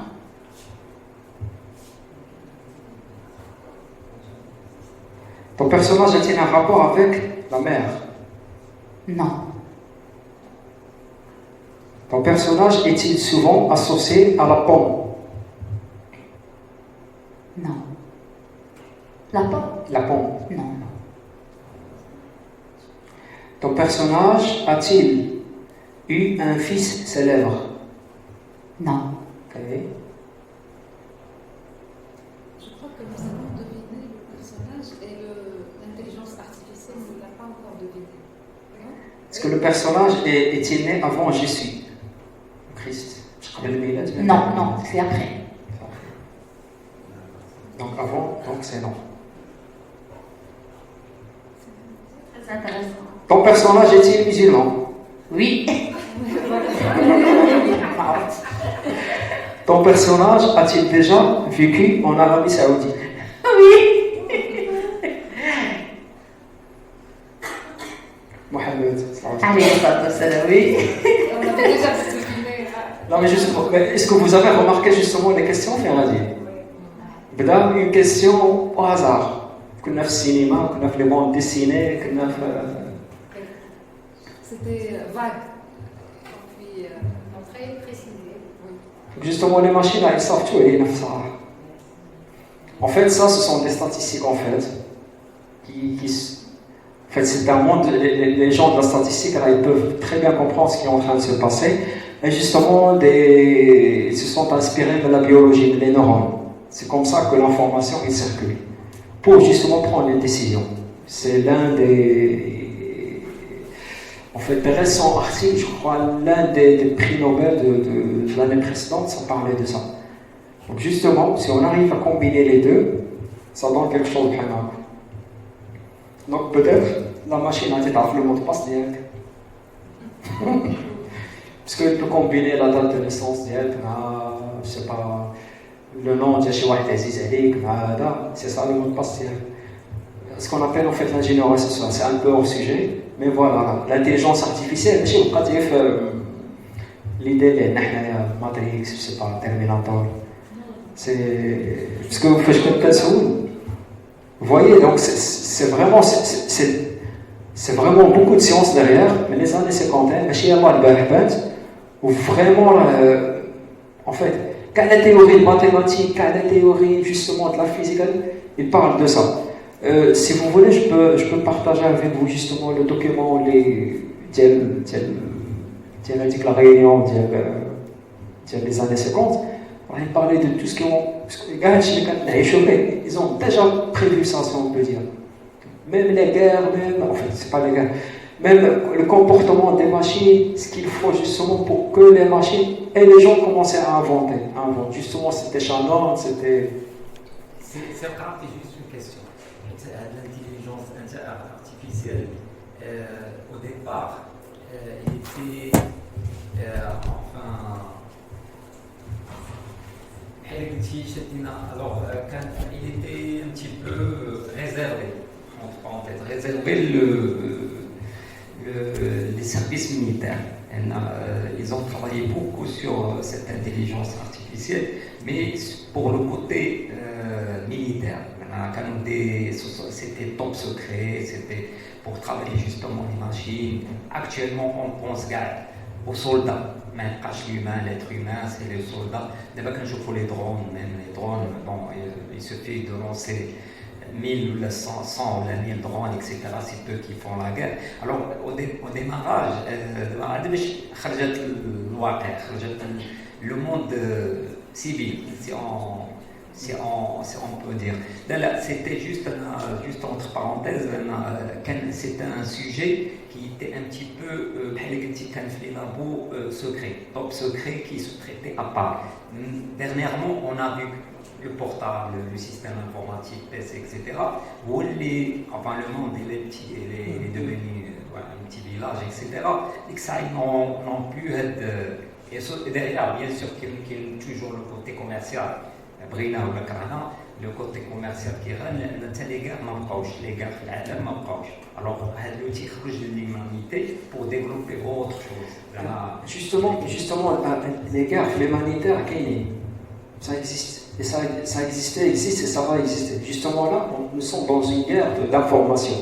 [SPEAKER 2] Ton personnage a-t-il un rapport avec la mer?
[SPEAKER 5] Non.
[SPEAKER 2] Ton personnage est-il souvent associé à la pomme?
[SPEAKER 5] Non. La pomme?
[SPEAKER 2] La pomme.
[SPEAKER 5] Non.
[SPEAKER 2] Ton personnage a-t-il eu un fils célèbre?
[SPEAKER 5] Non.
[SPEAKER 2] Ok.
[SPEAKER 6] Je crois que nous allons deviner le
[SPEAKER 5] personnage et l'intelligence artificielle ne l'a pas encore deviné. Non?
[SPEAKER 2] Est-ce que le personnage est né avant je suis Christ?
[SPEAKER 1] Non, c'est après.
[SPEAKER 2] Donc avant, donc c'est non.
[SPEAKER 1] Très intéressant.
[SPEAKER 2] Ton personnage est-il musulman?
[SPEAKER 1] Oui.
[SPEAKER 2] Ton personnage a-t-il déjà vécu en Arabie Saoudite?
[SPEAKER 1] Oui.
[SPEAKER 2] Mohamed.
[SPEAKER 1] Allez, oui.
[SPEAKER 3] On avait déjà deviné.
[SPEAKER 2] Non, mais justement, est-ce que vous avez remarqué justement les questions, Ferradi? Une question au hasard. كنا في السينما, كنا في les bandes dessinées, كنا في...
[SPEAKER 3] C'était vague. Puis, très précisé. Oui.
[SPEAKER 2] Justement, les machines, elles savent tout et ça. En fait, ça, ce sont des statistiques, en fait. En fait, c'est un monde, les gens de la statistique, là, ils peuvent très bien comprendre ce qui est en train de se passer. Et justement, ils se sont inspirés de la biologie, des neurones. C'est comme ça que l'information est circule. Pour justement prendre les décisions. C'est l'un des... En fait, des récents articles, je crois, l'un des prix Nobel de l'année précédente, ça parlait de ça. Donc justement, si on arrive à combiner les deux, ça donne quelque chose de vraiment. Donc peut-être, la machine a été dans le mot de passe direct. Parce qu'elle peut combiner la date de naissance direct, je sais pas, le nom de chez Wahid Aziz Ali, c'est ça le mot de passe direct. Ce qu'on appelle en fait l'ingénierie sociale, c'est un peu hors sujet, mais voilà, l'intelligence artificielle, je sais pas, l'idée de Matrix, je sais pas, Terminator, c'est parce que vous faites vous voyez, donc c'est vraiment beaucoup de science derrière, mais les années 50, où vraiment, en fait, quand la théorie de mathématiques, quand la théorie justement de la physique, il parle de ça. Si vous voulez, je peux partager avec vous justement le document, la réunion des années 50. Il parlait de tout ce qu'ils ont. Ils ont déjà prévu ça, si on peut dire. Même les guerres, en fait, c'est pas les guerres. Même le comportement des machines, ce qu'il faut justement pour que les machines et les gens commençaient à inventer. Justement, c'était Shannon, c'était.
[SPEAKER 4] C'est juste une question. L'intelligence artificielle, au départ, il était. Alors, il était un petit peu réservé, entre parenthèses, réservé les services militaires. Ils ont travaillé beaucoup sur cette intelligence artificielle, mais pour le côté militaire. C'était top secret, c'était pour travailler justement les machines. Actuellement, on pense aux soldats. Mais pas l'humain, l'être humain, c'est les soldats. D'abord, quand je vois les drones, bon, il suffit de lancer 1000 ou 100 ou 1000 drones, etc. C'est eux qui font la guerre. Alors, au démarrage, le monde civil, si on peut dire. Là, c'était juste entre parenthèses, c'était un sujet qui était un petit peu secret, top secret qui se traitait à part. Dernièrement, on a vu le portable, le système informatique, PC, etc. Où le monde est devenu un petit village, etc. Et que ça, ils n'ont plus être. Et derrière, bien sûr, qu'il y a toujours le côté commercial. Brina ou le Canada, le côté commercial qui rend, les gars في العالم ما بقاوش. Alors, l'outil خرج de l'humanité pour développer autre chose.
[SPEAKER 2] Justement, les guerres, l'humanitaire, ça existe. Et ça existe et ça va exister. Justement là, nous sommes dans une guerre d'information,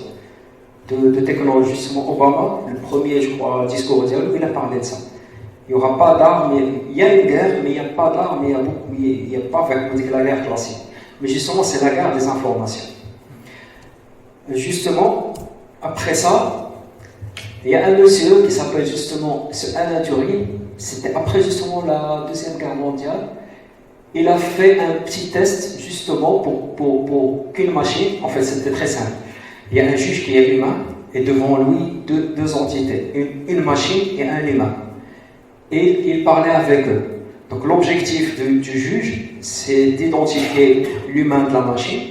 [SPEAKER 2] de technologie. Justement, Obama, le premier, je crois, discours au dialogue, il a parlé de ça. Il n'y aura pas d'armes, il y a une guerre, mais il n'y a pas d'armes, il n'y a pas la guerre classique. Mais justement, c'est la guerre des informations. Justement, après ça, il y a un monsieur qui s'appelle justement Alan Turing. C'était après justement la Deuxième Guerre mondiale. il a fait un petit test justement pour qu'une machine, en fait c'était très simple. Il y a un juge qui est humain et devant lui deux entités, une machine et un humain. Et il parlait avec eux. Donc l'objectif du juge, c'est d'identifier l'humain de la machine.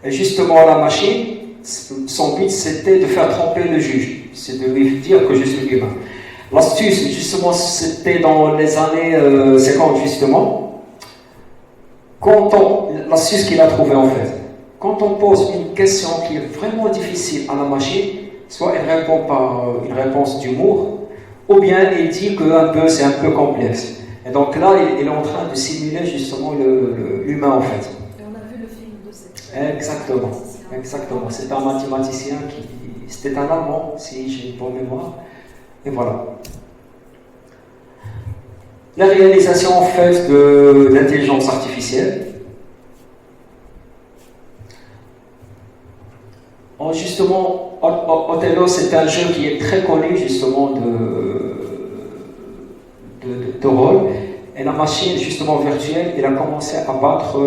[SPEAKER 2] Et justement la machine, son but c'était de faire tromper le juge, c'est de lui dire que je suis humain. L'astuce, justement, c'était dans les années 50, justement. L'astuce qu'il a trouvée en fait, quand on pose une question qui est vraiment difficile à la machine, soit il répond par une réponse d'humour, ou bien il dit que c'est un peu complexe. Et donc là, il est en train de simuler justement l'humain en fait.
[SPEAKER 5] Et on a vu le film de cette.
[SPEAKER 2] Exactement. C'est un mathématicien c'était un Allemand, si j'ai une bonne mémoire. Et voilà. La réalisation en fait de l'intelligence artificielle. Justement, Othello, c'est un jeu qui est très connu justement de rôle. Et la machine justement virtuelle, elle a commencé à battre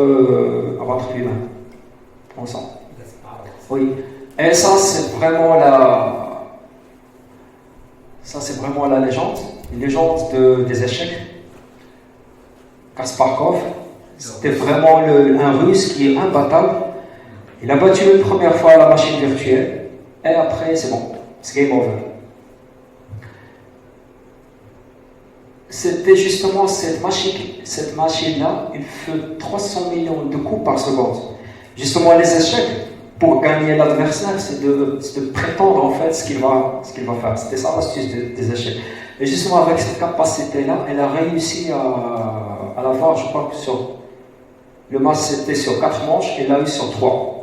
[SPEAKER 2] l'humain. On sent. Oui. Et ça, c'est vraiment la légende. Une légende des échecs. Kasparov, c'était vraiment un Russe qui est imbattable. Il a battu une première fois la machine virtuelle, et après, c'est bon, c'est game over. C'était justement cette machine-là, il fait 300 millions de coups par seconde. Justement, les échecs, pour gagner l'adversaire, c'est de prétendre en fait ce qu'il va faire. C'était ça l'astuce des échecs. Et justement, avec cette capacité-là, elle a réussi à l'avoir, je crois que le match c'était sur 4 manches, et elle l'a eu sur 3.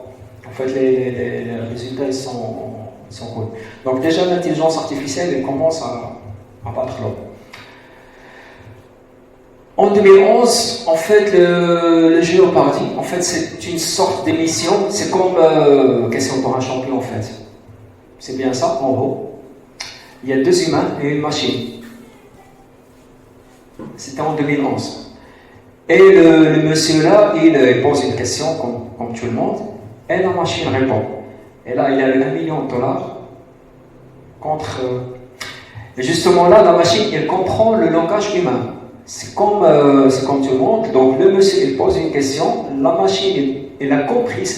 [SPEAKER 2] En fait, les résultats ils sont cool. Donc déjà, l'intelligence artificielle, elle commence à battre l'homme. En 2011, en fait, le Jeopardy, en fait, c'est une sorte d'émission. C'est comme Question pour un champion, en fait. C'est bien ça, en gros. Il y a 2 humains et une machine. C'était en 2011. Et le monsieur là, il pose une question, comme tout le monde, et la machine répond. Et là, il y a eu $1 million contre... Et justement là, la machine, elle comprend le langage humain. C'est comme tout le monde. Donc le monsieur, il pose une question, la machine, elle a compris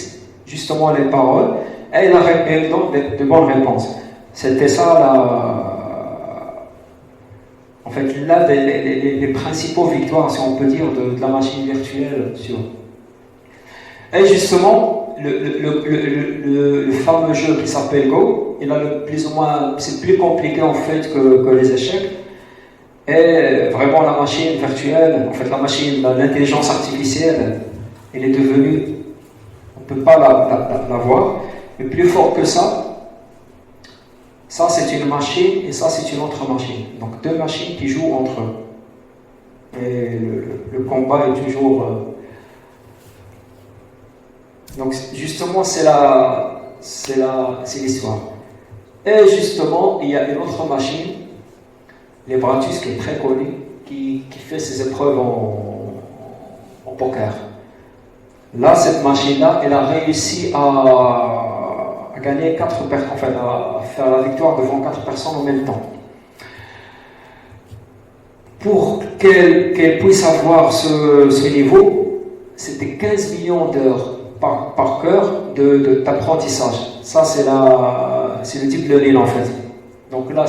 [SPEAKER 2] justement les paroles, et elle donne de bonnes réponses. C'était ça en fait, là, les principaux victoires, si on peut dire, de la machine virtuelle. Et justement, le fameux jeu qui s'appelle Go, il a plus ou moins, c'est plus compliqué en fait que les échecs. Et vraiment, la machine virtuelle, en fait, l'intelligence artificielle, elle est devenue, on ne peut pas la voir. Mais plus fort que ça c'est une machine et ça c'est une autre machine. Donc 2 machines qui jouent entre eux. Et le combat est toujours... Donc justement c'est l'histoire. Et justement il y a une autre machine, l'Ebratus, qui est très connu, qui fait ses épreuves en poker. Là, cette machine-là, elle a réussi à gagner 4 personnes, enfin à faire la victoire devant 4 personnes en même temps. Pour qu'elle puisse avoir ce niveau, c'était 15 millions d'heures par cœur d'apprentissage. Ça, c'est le deep learning en fait. Donc là,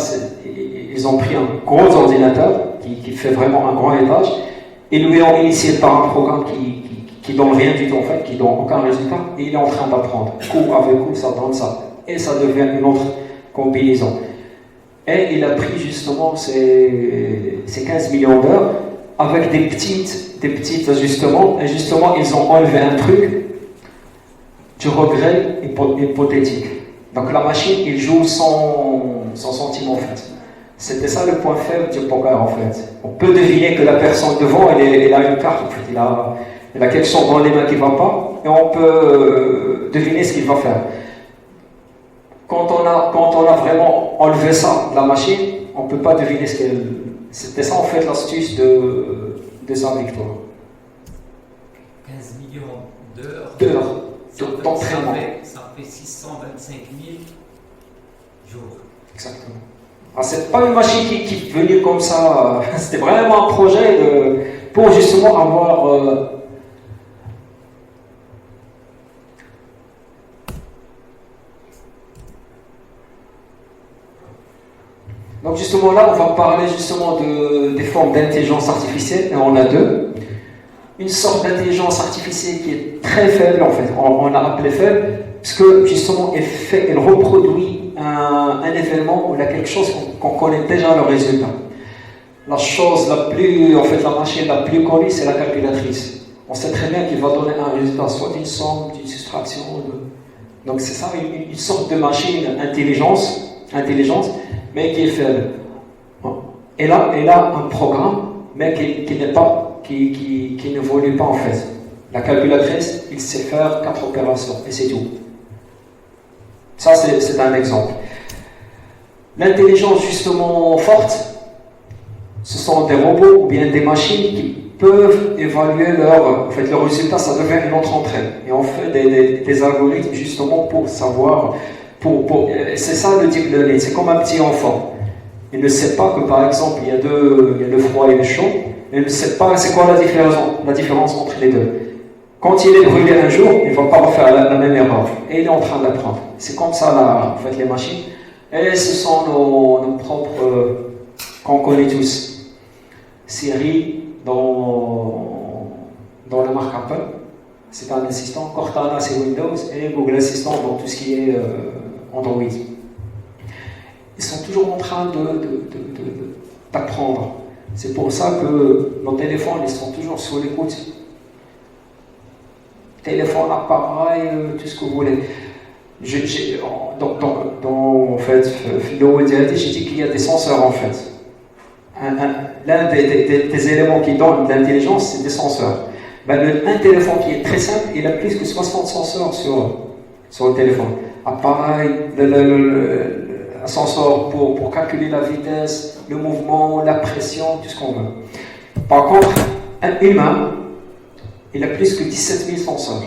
[SPEAKER 2] ils ont pris un gros ordinateur qui fait vraiment un grand étage et lui ont initié par un programme qui donne rien du tout en fait, qui donne aucun résultat, et il est en train d'apprendre. Coup avec coup, ça donne ça. Et ça devient une autre combinaison. Et il a pris justement ces 15 millions d'heures avec des petits ajustements. Et justement, ils ont enlevé un truc du regret hypothétique. Donc la machine, il joue sans sentiment en fait. C'était ça le point faible du poker en fait. On peut deviner que la personne devant, elle a une carte en fait. Il a quelque chose dans les mains qui ne va pas, et on peut deviner ce qu'il va faire. Quand on a vraiment enlevé ça de la machine, on ne peut pas deviner ce qu'elle... C'était ça en fait l'astuce de sa victoire. d'heures
[SPEAKER 4] Ça
[SPEAKER 2] d'entraînement.
[SPEAKER 4] fait 625 000 jours.
[SPEAKER 2] Exactement. Alors, c'est pas une machine qui est venue comme ça. C'était vraiment un projet pour justement avoir. Donc justement là, on va parler justement des formes d'intelligence artificielle, et on a deux. Une sorte d'intelligence artificielle qui est très faible en fait, on l'a appelée faible, parce que justement elle reproduit un événement ou quelque chose qu'on connaît déjà le résultat. La chose la plus, en fait la machine la plus connue, c'est la calculatrice. On sait très bien qu'il va donner un résultat, soit d'une somme, d'une soustraction. Donc c'est ça, une sorte de machine intelligence, mais qui est faible. Elle a un programme, mais qui n'est pas, qui n'évolue pas en fait. La calculatrice, il sait faire 4 opérations, et c'est tout. Ça, c'est un exemple. L'intelligence justement forte, ce sont des robots ou bien des machines qui peuvent évaluer leur résultat, ça devient une autre entraîne. Et on fait des algorithmes justement pour savoir. C'est ça le deep learning, c'est comme un petit enfant. Il ne sait pas que par exemple il y a le froid et le chaud, il ne sait pas c'est quoi la différence entre les deux. Quand il est brûlé un jour, il ne va pas refaire la même erreur. Et il est en train d'apprendre. C'est comme ça les machines. Et ce sont nos propres qu'on connaît tous. Siri dans la marque Apple, c'est un assistant. Cortana c'est Windows et Google Assistant dans tout ce qui est Android. Ils sont toujours en train d'apprendre. C'est pour ça que nos téléphones, ils sont toujours sur l'écoute. Téléphone, appareil, tout ce que vous voulez. En fait, j'ai dit qu'il y a des senseurs en fait. L'un des éléments qui donnent de l'intelligence, c'est des senseurs. Un téléphone qui est très simple, il a plus que 60 senseurs sur le téléphone. Appareil, un sensor pour calculer la vitesse, le mouvement, la pression, tout ce qu'on veut. Par contre, un humain, il a plus que 17 000 senseurs,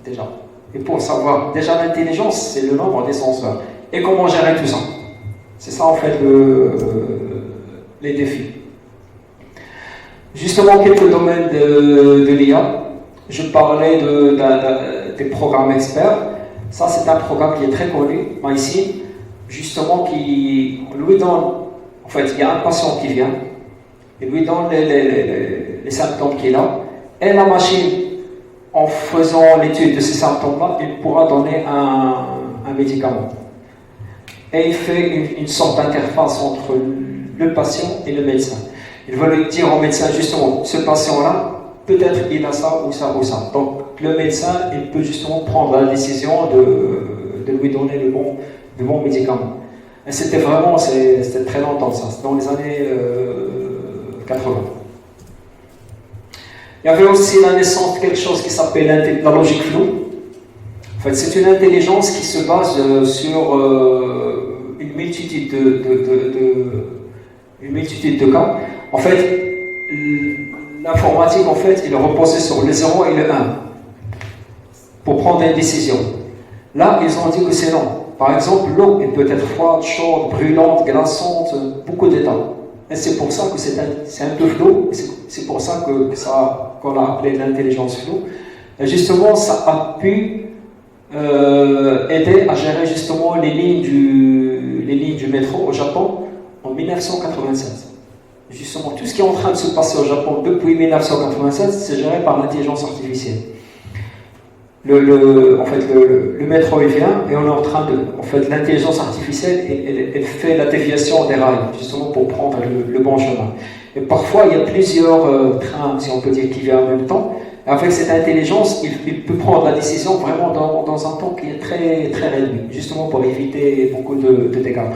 [SPEAKER 2] déjà. Et pour savoir, déjà l'intelligence, c'est le nombre des senseurs. Et comment gérer tout ça? C'est ça en fait les défis. Justement, quelques domaines de l'IA. Je parlais des programmes experts. Ça, c'est un programme qui est très connu, ici, justement, qui lui donne, en fait, il y a un patient qui vient, il lui donne les symptômes qu'il a, et la machine, en faisant l'étude de ces symptômes-là, il pourra donner un médicament. Et il fait une sorte d'interface entre le patient et le médecin. Il va lui dire au médecin, justement, ce patient-là, peut-être il a ça ou ça ou ça. Donc le médecin, il peut justement prendre la décision de lui donner le bon médicament. Et c'était très longtemps ça, c'était dans les années 80. Il y avait aussi la naissance de quelque chose qui s'appelle la logique floue. En fait, c'est une intelligence qui se base sur une multitude de cas. En fait, l'informatique, en fait, il est reposé sur le 0 et le 1 pour prendre une décision. Là, ils ont dit que c'est non. Par exemple, l'eau, elle peut être froide, chaude, brûlante, glaçante, beaucoup d'états. Et c'est pour ça que c'est un peu flou. C'est pour ça qu'on a appelé l'intelligence floue. Et justement, ça a pu aider à gérer justement les lignes du métro au Japon en 1987. Justement, tout ce qui est en train de se passer au Japon depuis 1987, c'est géré par l'intelligence artificielle. Le métro il vient et on est en train de... En fait, l'intelligence artificielle, elle fait la déviation des rails, justement pour prendre le bon chemin. Et parfois, il y a plusieurs trains, si on peut dire, qui viennent en même temps. Et avec cette intelligence, il peut prendre la décision vraiment dans un temps qui est très, très réduit, justement pour éviter beaucoup de dégâts.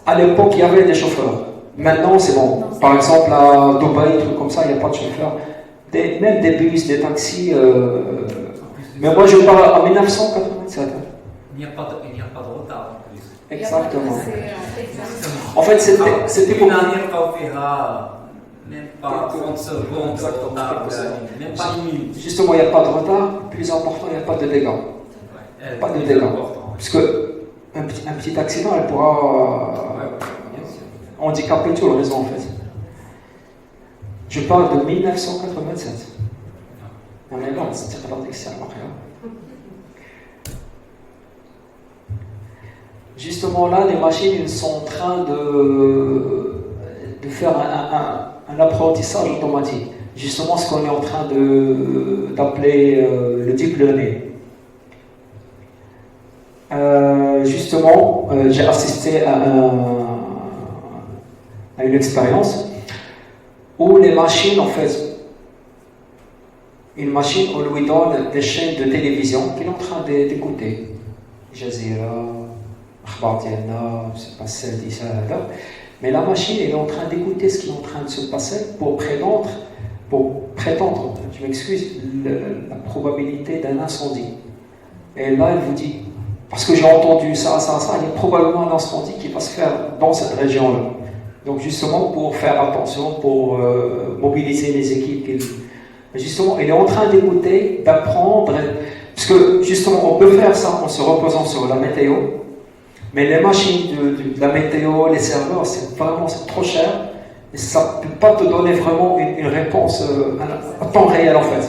[SPEAKER 2] À l'époque, il y avait des chauffeurs. Maintenant, c'est bon. Par exemple, à Dubaï, des trucs comme ça, il n'y a pas de chauffeurs. Même des bus, des taxis. Mais moi, je parle en 1987.
[SPEAKER 4] Il n'y a pas de retard en plus.
[SPEAKER 2] Exactement. En fait, c'était
[SPEAKER 4] une année qu'on fera Même pas 30 secondes,
[SPEAKER 2] Exactement,
[SPEAKER 4] retard, même pas une minute.
[SPEAKER 2] Justement, il n'y a pas de retard. Plus important, il n'y a pas de dégâts.
[SPEAKER 4] Ouais,
[SPEAKER 2] Pas de
[SPEAKER 4] c'est
[SPEAKER 2] dégâts.
[SPEAKER 4] important.
[SPEAKER 2] Parce qu'un petit accident, elle pourra
[SPEAKER 4] Bien sûr.
[SPEAKER 2] handicaper tout le réseau en fait. Je parle de 1987. On est là, c'est justement là, les machines ils sont en train de faire un apprentissage automatique. Justement, ce qu'on est en train d'appeler le deep learning. Justement, j'ai assisté à une expérience où les machines, en fait, une machine, on lui donne des chaînes de télévision qu'il est en train d'écouter. Jazeera, Akhbar Dialna, je ne sais pas celle dit ça là. Mais la machine, elle est en train d'écouter ce qui est en train de se passer pour prétendre, je m'excuse, la probabilité d'un incendie. Et là, elle vous dit, parce que j'ai entendu ça, il y a probablement un incendie qui va se faire dans cette région-là. Donc justement, pour faire attention, pour mobiliser les équipes. Justement, elle est en train d'écouter, d'apprendre, parce que justement, on peut faire ça en se reposant sur la météo, mais les machines de la météo, les serveurs, c'est trop cher, et ça ne peut pas te donner vraiment une réponse à temps réel en fait.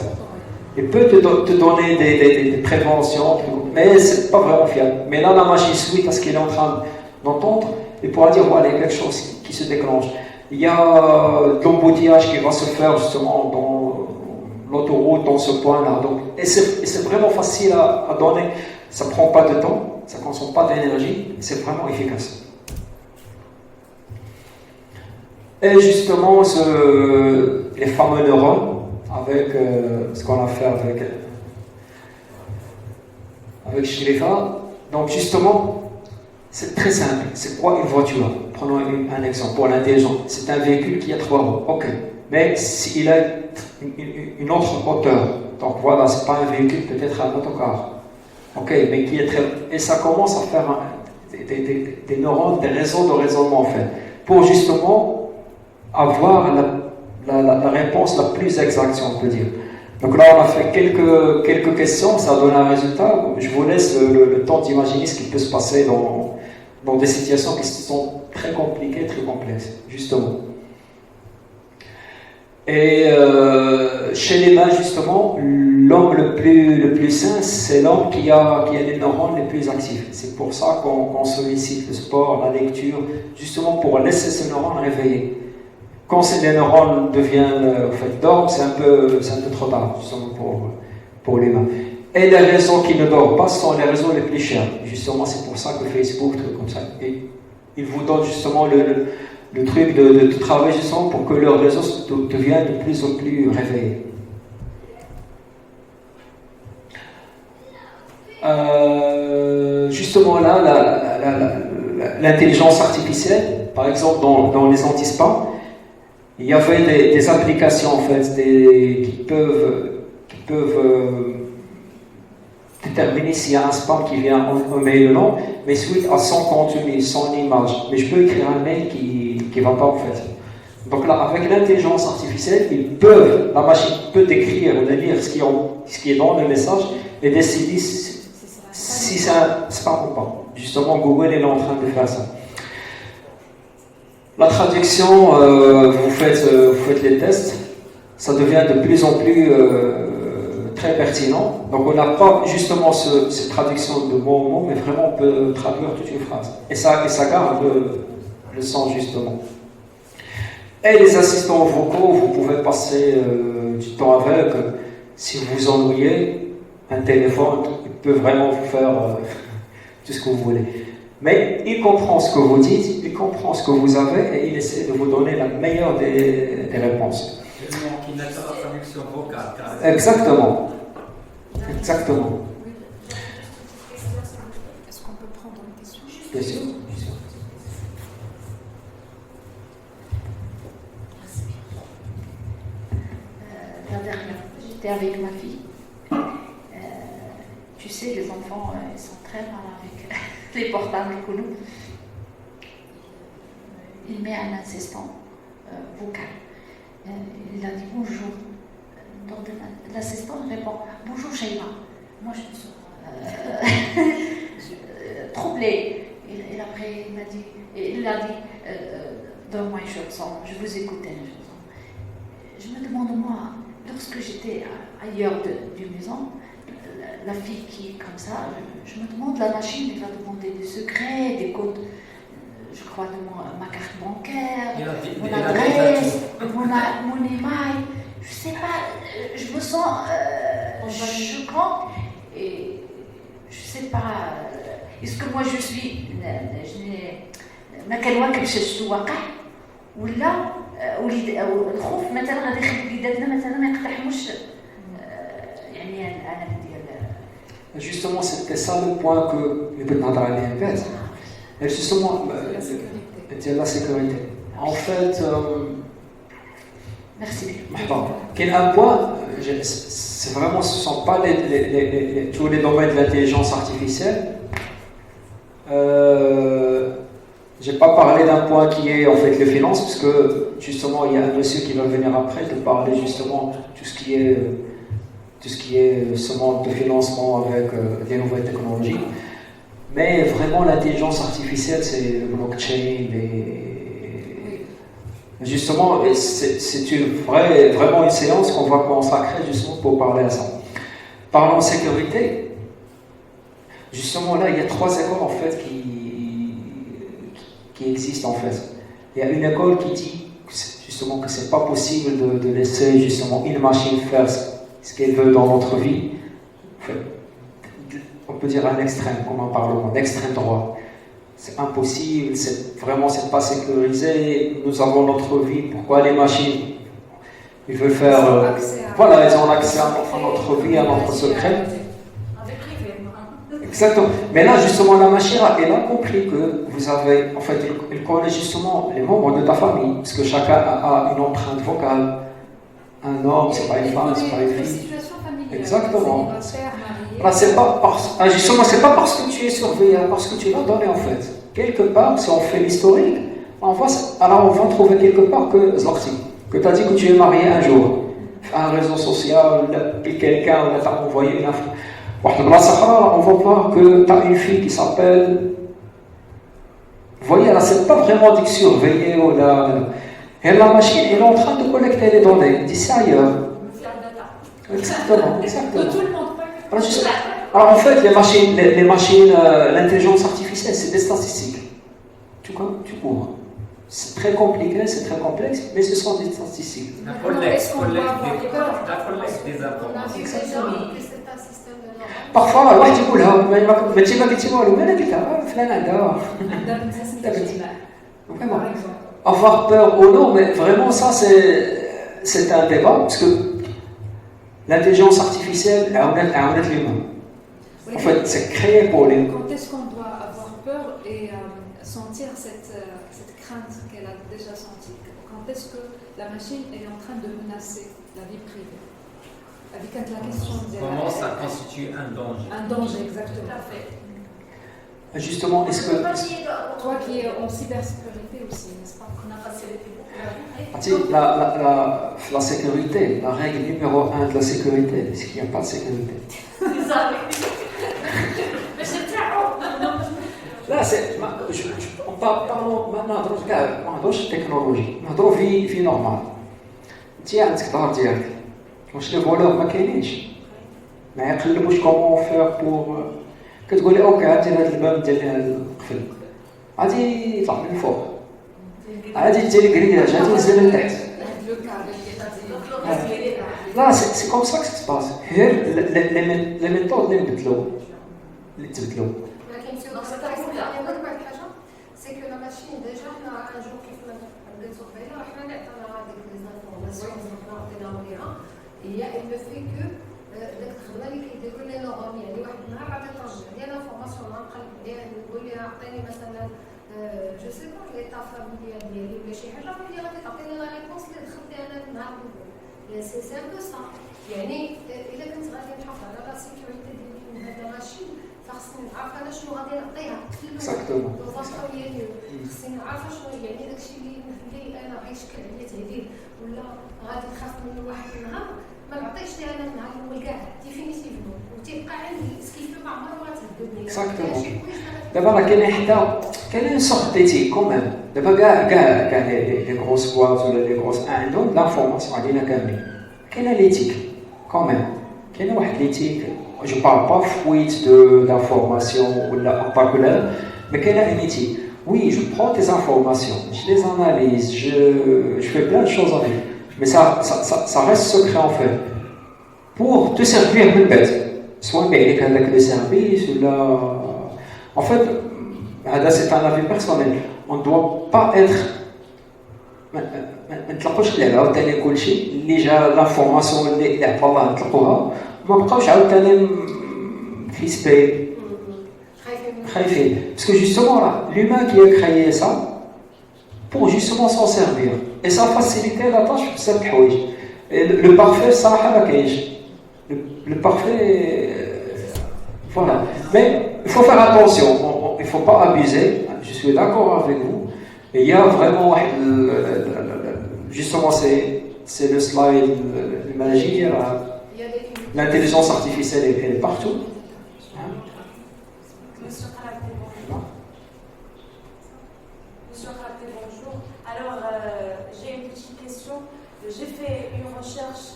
[SPEAKER 2] Il peut te donner des préventions, mais c'est pas vraiment fiable. Mais là, la machine suit parce qu'elle est en train d'entendre, et pourra dire, voilà, il y a quelque chose qui se déclenche. Il y a de l'embouteillage qui va se faire justement dans l'autoroute, dans ce point-là. Et c'est vraiment facile à donner. Ça ne prend pas de temps, ça ne consomme pas d'énergie, c'est vraiment efficace. Et justement, les fameux neurones, avec ce qu'on a fait avec Shrifa, donc justement, c'est très simple. C'est quoi une voiture? Prenons un exemple pour l'intelligence. C'est un véhicule qui a 3 roues. Ok. Mais s'il a une autre hauteur, donc voilà, c'est pas un véhicule, peut-être un autocar. Ok, mais qui est très. Et ça commence à faire des neurones, des réseaux de raisonnement en fait, pour justement avoir la réponse la plus exacte, si on peut dire. Donc là, on a fait quelques questions, ça a donné un résultat. Je vous laisse le temps d'imaginer ce qui peut se passer dans des situations qui sont très compliquées, très complexes, justement. Et chez les mains, justement, l'homme le plus sain, c'est l'homme qui a les neurones les plus actifs. C'est pour ça qu'on sollicite le sport, la lecture, justement pour laisser ces neurones réveillés. Quand les neurones dorment, c'est un peu trop tard, justement pour les mains. Et les réseaux qui ne dorment pas sont les réseaux les plus chers. Justement, c'est pour ça que Facebook, truc comme ça, et il vous donne justement le truc de travailler justement pour que le réseau devienne de plus en plus réveillé. Justement là, l'intelligence artificielle, par exemple dans les anti-spam, il y avait des applications en fait qui peuvent déterminer s'il y a un spam qui vient en mail ou non, mais suite à son contenu, son image. Mais je peux écrire un mail qui ne va pas en fait. Donc là, avec l'intelligence artificielle, la machine peut décrire ou lire ce qui est dans le message et décider si c'est un spam ou pas. Justement, Google est en train de faire ça. La traduction, vous faites les tests, ça devient de plus en plus très pertinent. Donc on n'a pas justement cette traduction de mot en mot, mais vraiment on peut traduire toute une phrase. Et ça garde le sens justement. Et les assistants vocaux, vous pouvez passer du temps avec. Si vous vous ennuyez, un téléphone, il peut vraiment vous faire tout ce que vous voulez. Mais il comprend ce que vous dites, il comprend ce que vous avez et il essaie de vous donner la meilleure des réponses.
[SPEAKER 4] Qui n'a pas la traduction vocale.
[SPEAKER 2] Exactement. Exactement.
[SPEAKER 5] Est-ce qu'on peut prendre une question?
[SPEAKER 2] Bien sûr.
[SPEAKER 1] La dernière, j'étais avec ma fille. Tu sais, les enfants, ils sont très mal avec les portables que nous. Il met un assistant vocal.
[SPEAKER 6] Il a dit bonjour. Donc l'assistant répond bonjour Sheila. Moi je me sens troublée. Et après il a dit donne-moi une chanson, je vous écoutais une chanson. Je me demande moi, lorsque j'étais ailleurs du maison, la fille qui est comme ça, je me demande, la machine, elle va demander des secrets, des codes, je crois, de ma carte bancaire, mon adresse, mon email, je sais pas, je me sens choquante et je sais pas, est-ce que moi je suis, ما كنواكبش الواقع ولا الخوف مثلا غادي يخلي وليداتنا مثلا ما يقتحموش يعني العالم ديال.
[SPEAKER 2] Justement, c'était ça le point que je veux parler. Et justement, la sécurité. En fait,
[SPEAKER 6] merci.
[SPEAKER 2] Quel un point, c'est vraiment, ce ne sont pas tous les domaines de l'intelligence artificielle. Je n'ai pas parlé d'un point qui est en fait les finances, parce que justement il y a un monsieur qui va venir après de parler justement de tout ce qui est ce monde de financement avec des nouvelles technologies. Mais vraiment l'intelligence artificielle, c'est le blockchain justement c'est vraiment une séance qu'on va consacrer justement pour parler à ça. Parlons de sécurité. Justement là il y a 3 écoles en fait qui existe en fait. Il y a une école qui dit justement que c'est pas possible de laisser justement une machine faire ce qu'elle veut dans notre vie. En fait, on peut dire un extrême, comme un parlement, d'extrême droit. C'est impossible, c'est pas sécurisé. Nous avons notre vie. Pourquoi les machines? Ils veulent faire. Voilà, ils ont accès à notre vie, à notre secret. Exactement. Mais là, justement, la machine, elle a compris que vous avez, en fait, elle connaît justement les membres de ta famille, parce que chacun a une empreinte vocale. Un homme, c'est pas une femme, c'est pas une fille. Exactement. Là, justement, c'est pas parce que tu es surveillé, parce que tu l'as donné, en fait. Quelque part, si on fait l'historique, on va trouver quelque part que tu as dit que tu es marié un jour, à un réseau social, quelqu'un t'a envoyé une info. On va voir que tu as une fille qui s'appelle. Vous voyez, là, c'est pas vraiment dit surveiller ou là. Et la machine, elle est en train de collecter les données d'ici ailleurs. Exactement.
[SPEAKER 5] Tout le monde
[SPEAKER 2] Alors en fait, les machines, l'intelligence artificielle, c'est des statistiques. Tu cours. C'est très compliqué, c'est très complexe, mais ce sont des statistiques.
[SPEAKER 4] La collecte des informations.
[SPEAKER 2] Parfois, واحد يقولها ماشي ما قلتي والو ما انا قلتها فلان عندها. Avoir peur ou non, mais vraiment ça c'est un débat parce que l'intelligence artificielle elle est l'humain. En fait, c'est créé pour les.
[SPEAKER 5] Quand est-ce qu'on doit avoir peur et sentir cette crainte qu'elle a déjà sentie? Quand est-ce que la machine est en train de menacer la vie privée? Avec la question de
[SPEAKER 4] comment ça constitue un danger?
[SPEAKER 5] Un danger, exactement.
[SPEAKER 2] Justement, est-ce que.
[SPEAKER 5] Toi qui es en cybersécurité aussi, n'est-ce pas?
[SPEAKER 2] La sécurité, la règle numéro 1 de la sécurité, c'est qu'il n'y a pas de sécurité. Là, on parle maintenant de technologie, de vie normale. Tu as un secteur direct. واش لي فولور ما كاينينش ما يقلبوش كومون فير بور كتقولي اوكي هاتي هذا الباب ديال هذا القفل غادي يطلع من الفوق غادي دير كرياج غادي ينزل من تحت لا سي كوم سا كو سي باس غير لي ميثود اللي تبدلوا
[SPEAKER 3] لكن سي سي كو لا ماشين ديجا حنا ان جور كيف ما بدات صوفينا حنا نعطينا هذيك لي زانفورماسيون نعطيناهم ليها هي اللي في كو داك الخدمه اللي كيديروا لي نورم يعني واحد النهار عطيت رجل ديال انفورماسيون نقلب ديالي نقول لها عطيني مثلا جو سي با ليطا فاميليال ديالي ولا شي حاجه اللي غادي تعطيني لا ريبونس اللي دخلت انا النهار الاول سي ان بو سا يعني الا كنت غادي نحافظ على لا سيكوريتي ديالي من هذا ماشين فخصني نعرف انا شنو غادي غادي نعطيها في الاول
[SPEAKER 2] Exactement.
[SPEAKER 3] الوظيفه ديالي خصني عارفه شنو يعني داكشي اللي انا غيشكل عليا تعديل ولا غادي نخاف منه واحد النهار ما نعطيش ليها انا النهار الاول كاع ديفينيتيفمون وتيبقى عندي سكيفه ما عمرها ما غتهبطني
[SPEAKER 2] Exactement. دابا راه كاين حتى كاين سورت ديتيك كومام دابا كاع لي غروس بواط ولا لي غروس عندهم لافورماسيون علينا كاملين كاينه ليتيك كومام كاينه واحد ليتيك جو بارل با فويت دو لافورماسيون ولا اباكولار مي كاينه ان éthique. Oui, je prends tes informations, je les analyse, je fais plein de choses avec. Mais ça reste secret en fait. Pour te servir de bête. Soit avec le service ou là. En fait, c'est un avis personnel. On ne doit pas être. ما نطلقوش عليها عاوتاني كلشي اللي جا لافورماسيون اللي عطا الله نطلقوها ما بقاوش عاوتاني كريسبي خايفين باسكو جوستومون راه l'humain qui a créé ça pour justement s'en servir et ça facilite la tâche بزاف د الحوايج. Le parfait الصراحه ما كاينش. Le parfait voilà. Mais il faut faire attention, il faut pas abuser. Je suis d'accord avec vous. Et il y a vraiment justement c'est le slide le magie, l'intelligence artificielle elle est partout.
[SPEAKER 7] Monsieur Kharate, bonjour. Alors, j'ai une petite question. J'ai fait une recherche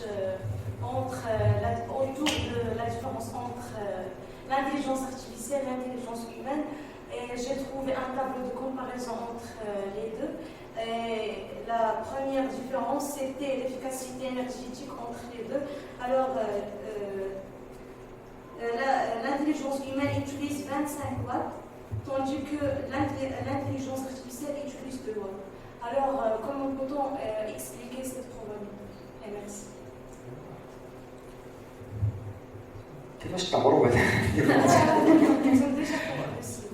[SPEAKER 7] autour de la différence entre l'intelligence artificielle et l'intelligence humaine. Et j'ai trouvé un tableau de comparaison entre les deux. Et la première différence, c'était l'efficacité énergétique entre les deux. Alors, l'intelligence humaine utilise 25 watts, tandis que l'intelligence artificielle utilise 2 watts. Alors, comment peut-on expliquer cette probabilité? Et merci.
[SPEAKER 2] كيفاش تعبروا بعد؟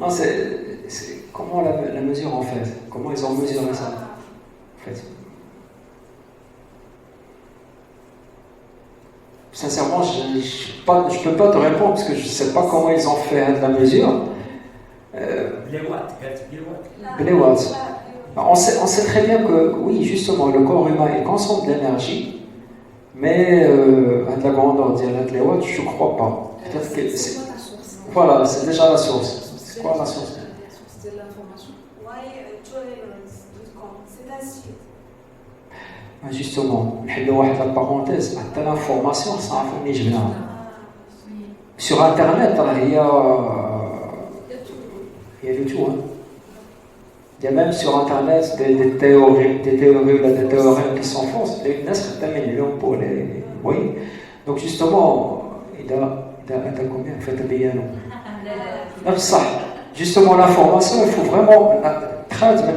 [SPEAKER 2] Non, c'est comment la mesure en fait. Comment ils ont mesuré ça en fait. Sincèrement, je peux pas te répondre parce que je sais pas comment ils ont fait la mesure. Les watts. On sait très bien que oui, justement, le corps humain il consomme de l'énergie, mais à la grandeur de les watts, je crois pas. Peut-être que c'est... Voilà, c'est déjà la source. C'est quoi la source?
[SPEAKER 5] C'est l'information.
[SPEAKER 7] C'est un site.
[SPEAKER 2] Justement, نحلوا واحد la parenthèse, حتى l'information صافي منين جبناها. Sur internet, il y a du tout. Il y a même sur internet des théories des théorèmes qui sont fausses. Les gens خدامين عليهم pour les oui. Donc justement, il a combien en fait بيانو. نفس صح. Justement, l'information, il faut vraiment traduire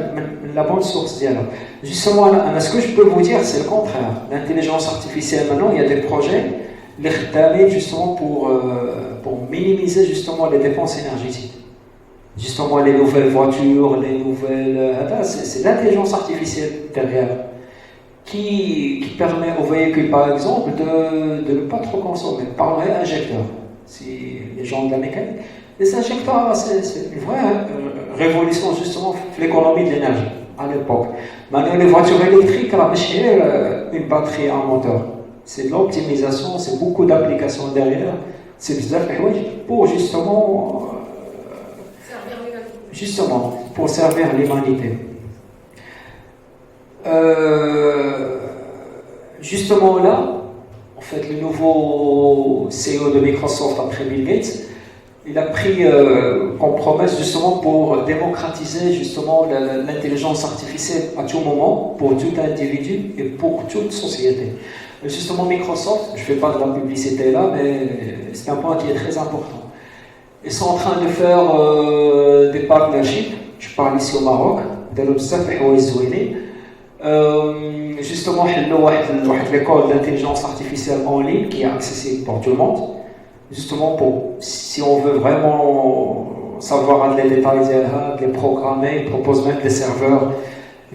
[SPEAKER 2] la bonne source dialogue. Justement, ce que je peux vous dire, c'est le contraire. L'intelligence artificielle, maintenant, il y a des projets, justement pour minimiser justement les dépenses énergétiques. Justement, les nouvelles voitures, les nouvelles... C'est l'intelligence artificielle derrière qui permet aux véhicules, par exemple, de ne pas trop consommer. Par injecteur, si les gens de la mécanique. Les injecteurs, c'est une vraie révolution justement de l'économie de l'énergie à l'époque. Maintenant, les voitures électriques, une batterie, un moteur. C'est de l'optimisation, c'est beaucoup d'applications derrière. C'est pour justement pour servir l'humanité. Justement là, en fait, le nouveau CEO de Microsoft après Bill Gates, il a pris comme promesse justement pour démocratiser justement l'intelligence artificielle à tout moment, pour tout individu et pour toute société. Et justement Microsoft, je ne fais pas de la publicité là, mais c'est un point qui est très important. Ils sont en train de faire des partnerships, je parle ici au Maroc, justement l'école d'intelligence artificielle en ligne qui est accessible pour tout le monde. Justement, si on veut vraiment savoir les détails, les programmer, ils proposent même des serveurs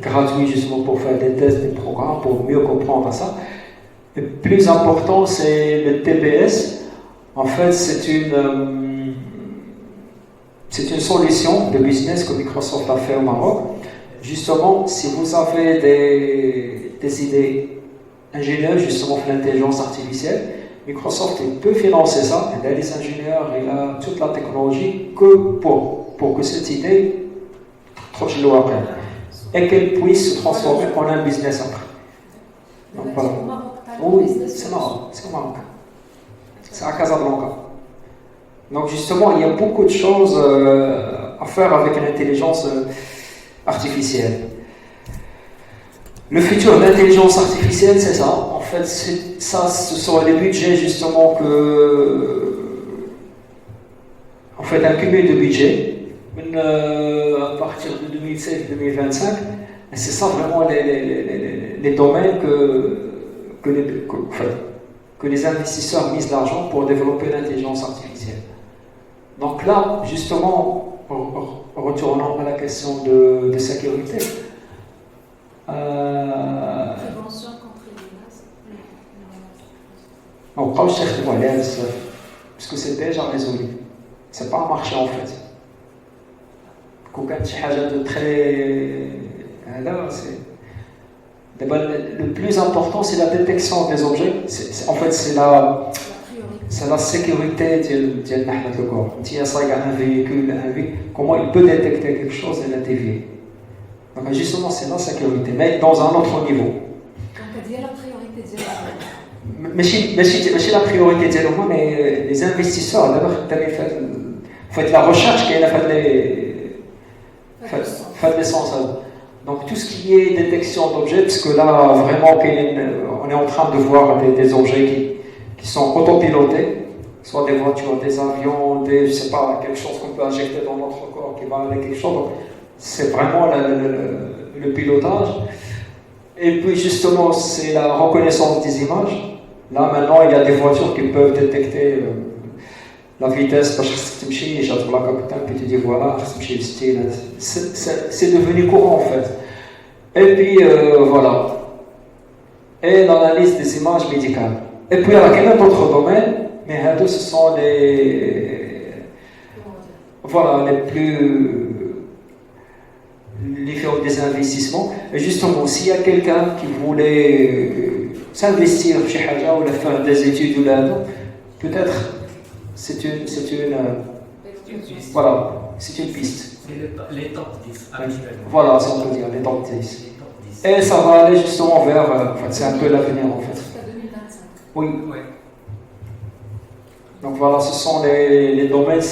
[SPEAKER 2] gratuits justement pour faire des tests, des programmes, pour mieux comprendre ça. Le plus important, c'est le TPS. En fait, c'est c'est une solution de business que Microsoft a fait au Maroc. Justement, si vous avez des idées ingénieuses justement pour l'intelligence artificielle, Microsoft il peut financer ça. Il a les ingénieurs, il a toute la technologie que pour que cette idée troche l'eau après et qu'elle puisse se transformer en un business après. Donc, voilà. Oui, c'est Maroc, c'est au Maroc. C'est à Casablanca. Donc justement, il y a beaucoup de choses à faire avec l'intelligence artificielle. Le futur de l'intelligence artificielle, c'est ça. En fait, ce sont les budgets justement en fait, un cumul de budget à partir de 2016-2025. Et c'est ça vraiment les domaines que les investisseurs misent l'argent pour développer l'intelligence artificielle. Donc là, justement, retournons à la question de sécurité.
[SPEAKER 5] Prévention contre les menaces.
[SPEAKER 2] On ne peut pas chercher de l'aise, parce que c'est déjà résolu. Ce n'est pas un marché en fait. Quand il y a quelque chose de très... Le plus important, c'est la détection des objets. En fait, c'est la sécurité de notre corps. Si il y a un véhicule, comment il peut détecter quelque chose et la dévier. Donc justement, c'est la sécurité, mais dans un autre niveau.
[SPEAKER 5] Donc, il y a la priorité de
[SPEAKER 2] Mais la priorité de mais les investisseurs, d'abord, faites la recherche qui a fait les sensations. Donc tout ce qui est détection d'objets, parce que là, vraiment, on est en train de voir des objets qui sont autopilotés, soit des voitures, des avions, je ne sais pas, quelque chose qu'on peut injecter dans notre corps qui va aller quelque chose. Donc, c'est vraiment le pilotage. Et puis justement, c'est la reconnaissance des images. Là, maintenant, il y a des voitures qui peuvent détecter la vitesse parce que puis tu dis voilà, c'est devenu courant en fait. Et puis voilà. Et l'analyse des images médicales. Et puis il y a quelques autres domaines, mais ce sont les faire des investissements. Et justement, s'il y a quelqu'un qui voulait s'investir chez Haja ou faire des études ou là, peut-être c'est une piste.
[SPEAKER 4] C'est les top 10 actuellement.
[SPEAKER 2] Voilà, si on peut dire, les top 10. Et ça va aller justement vers, en fait, c'est un peu l'avenir en fait.
[SPEAKER 5] Jusqu'à 2025.
[SPEAKER 2] Oui.
[SPEAKER 4] Ouais.
[SPEAKER 2] Donc voilà, ce sont les domaines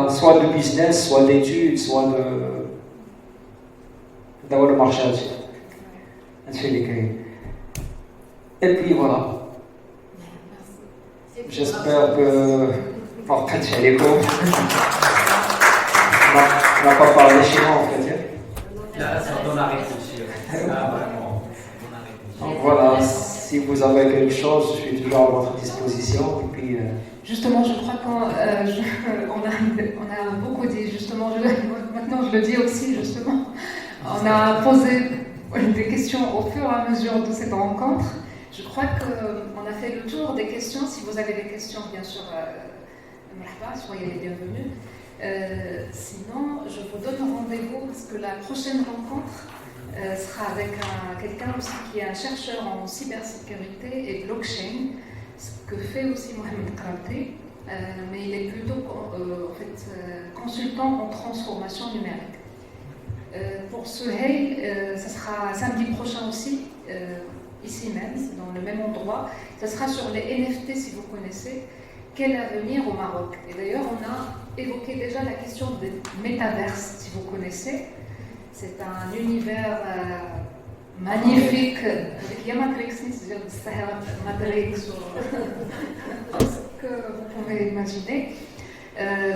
[SPEAKER 2] soit de business, soit d'études, soit d'avoir le marché. Et puis voilà. J'espère que... On n'a pas parlé chinois en fait.
[SPEAKER 4] Là, ça donne à réfléchir. Vraiment, on a réfléchi.
[SPEAKER 2] Donc voilà, si vous avez quelque chose, je suis toujours à votre disposition. Et puis,
[SPEAKER 1] Justement, je crois qu'on a beaucoup dit, justement, maintenant je le dis aussi, justement, on a posé des questions au fur et à mesure de cette rencontre. Je crois qu'on a fait le tour des questions. Si vous avez des questions, bien sûr, soyez les bienvenus. Sinon, je vous donne rendez-vous parce que la prochaine rencontre sera avec quelqu'un aussi qui est un chercheur en cybersécurité et blockchain, ce que fait aussi Mohamed Krabti, mais il est plutôt consultant en transformation numérique. Pour Suhail, ça sera samedi prochain aussi, ici même, dans le même endroit. Ça sera sur les NFT, si vous connaissez. Quel avenir au Maroc? Et d'ailleurs, on a évoqué déjà la question des métaverses, si vous connaissez. C'est un univers magnifique, avec Matrix, c'est-à-dire Matrix, ce que vous pouvez imaginer.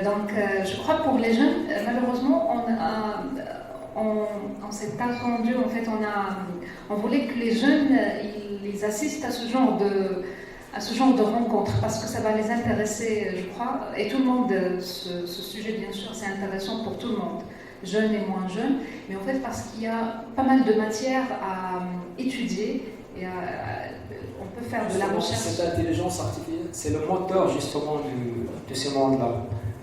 [SPEAKER 1] Donc, je crois pour les jeunes, malheureusement, on s'est attendu, en fait, on voulait que les jeunes ils assistent à ce genre de rencontres parce que ça va les intéresser, je crois, et tout le monde, ce sujet bien sûr c'est intéressant pour tout le monde, jeunes et moins jeunes, mais en fait parce qu'il y a pas mal de matières à étudier et on peut faire de la recherche.
[SPEAKER 2] Cette intelligence artificielle c'est le moteur justement de ce monde-là.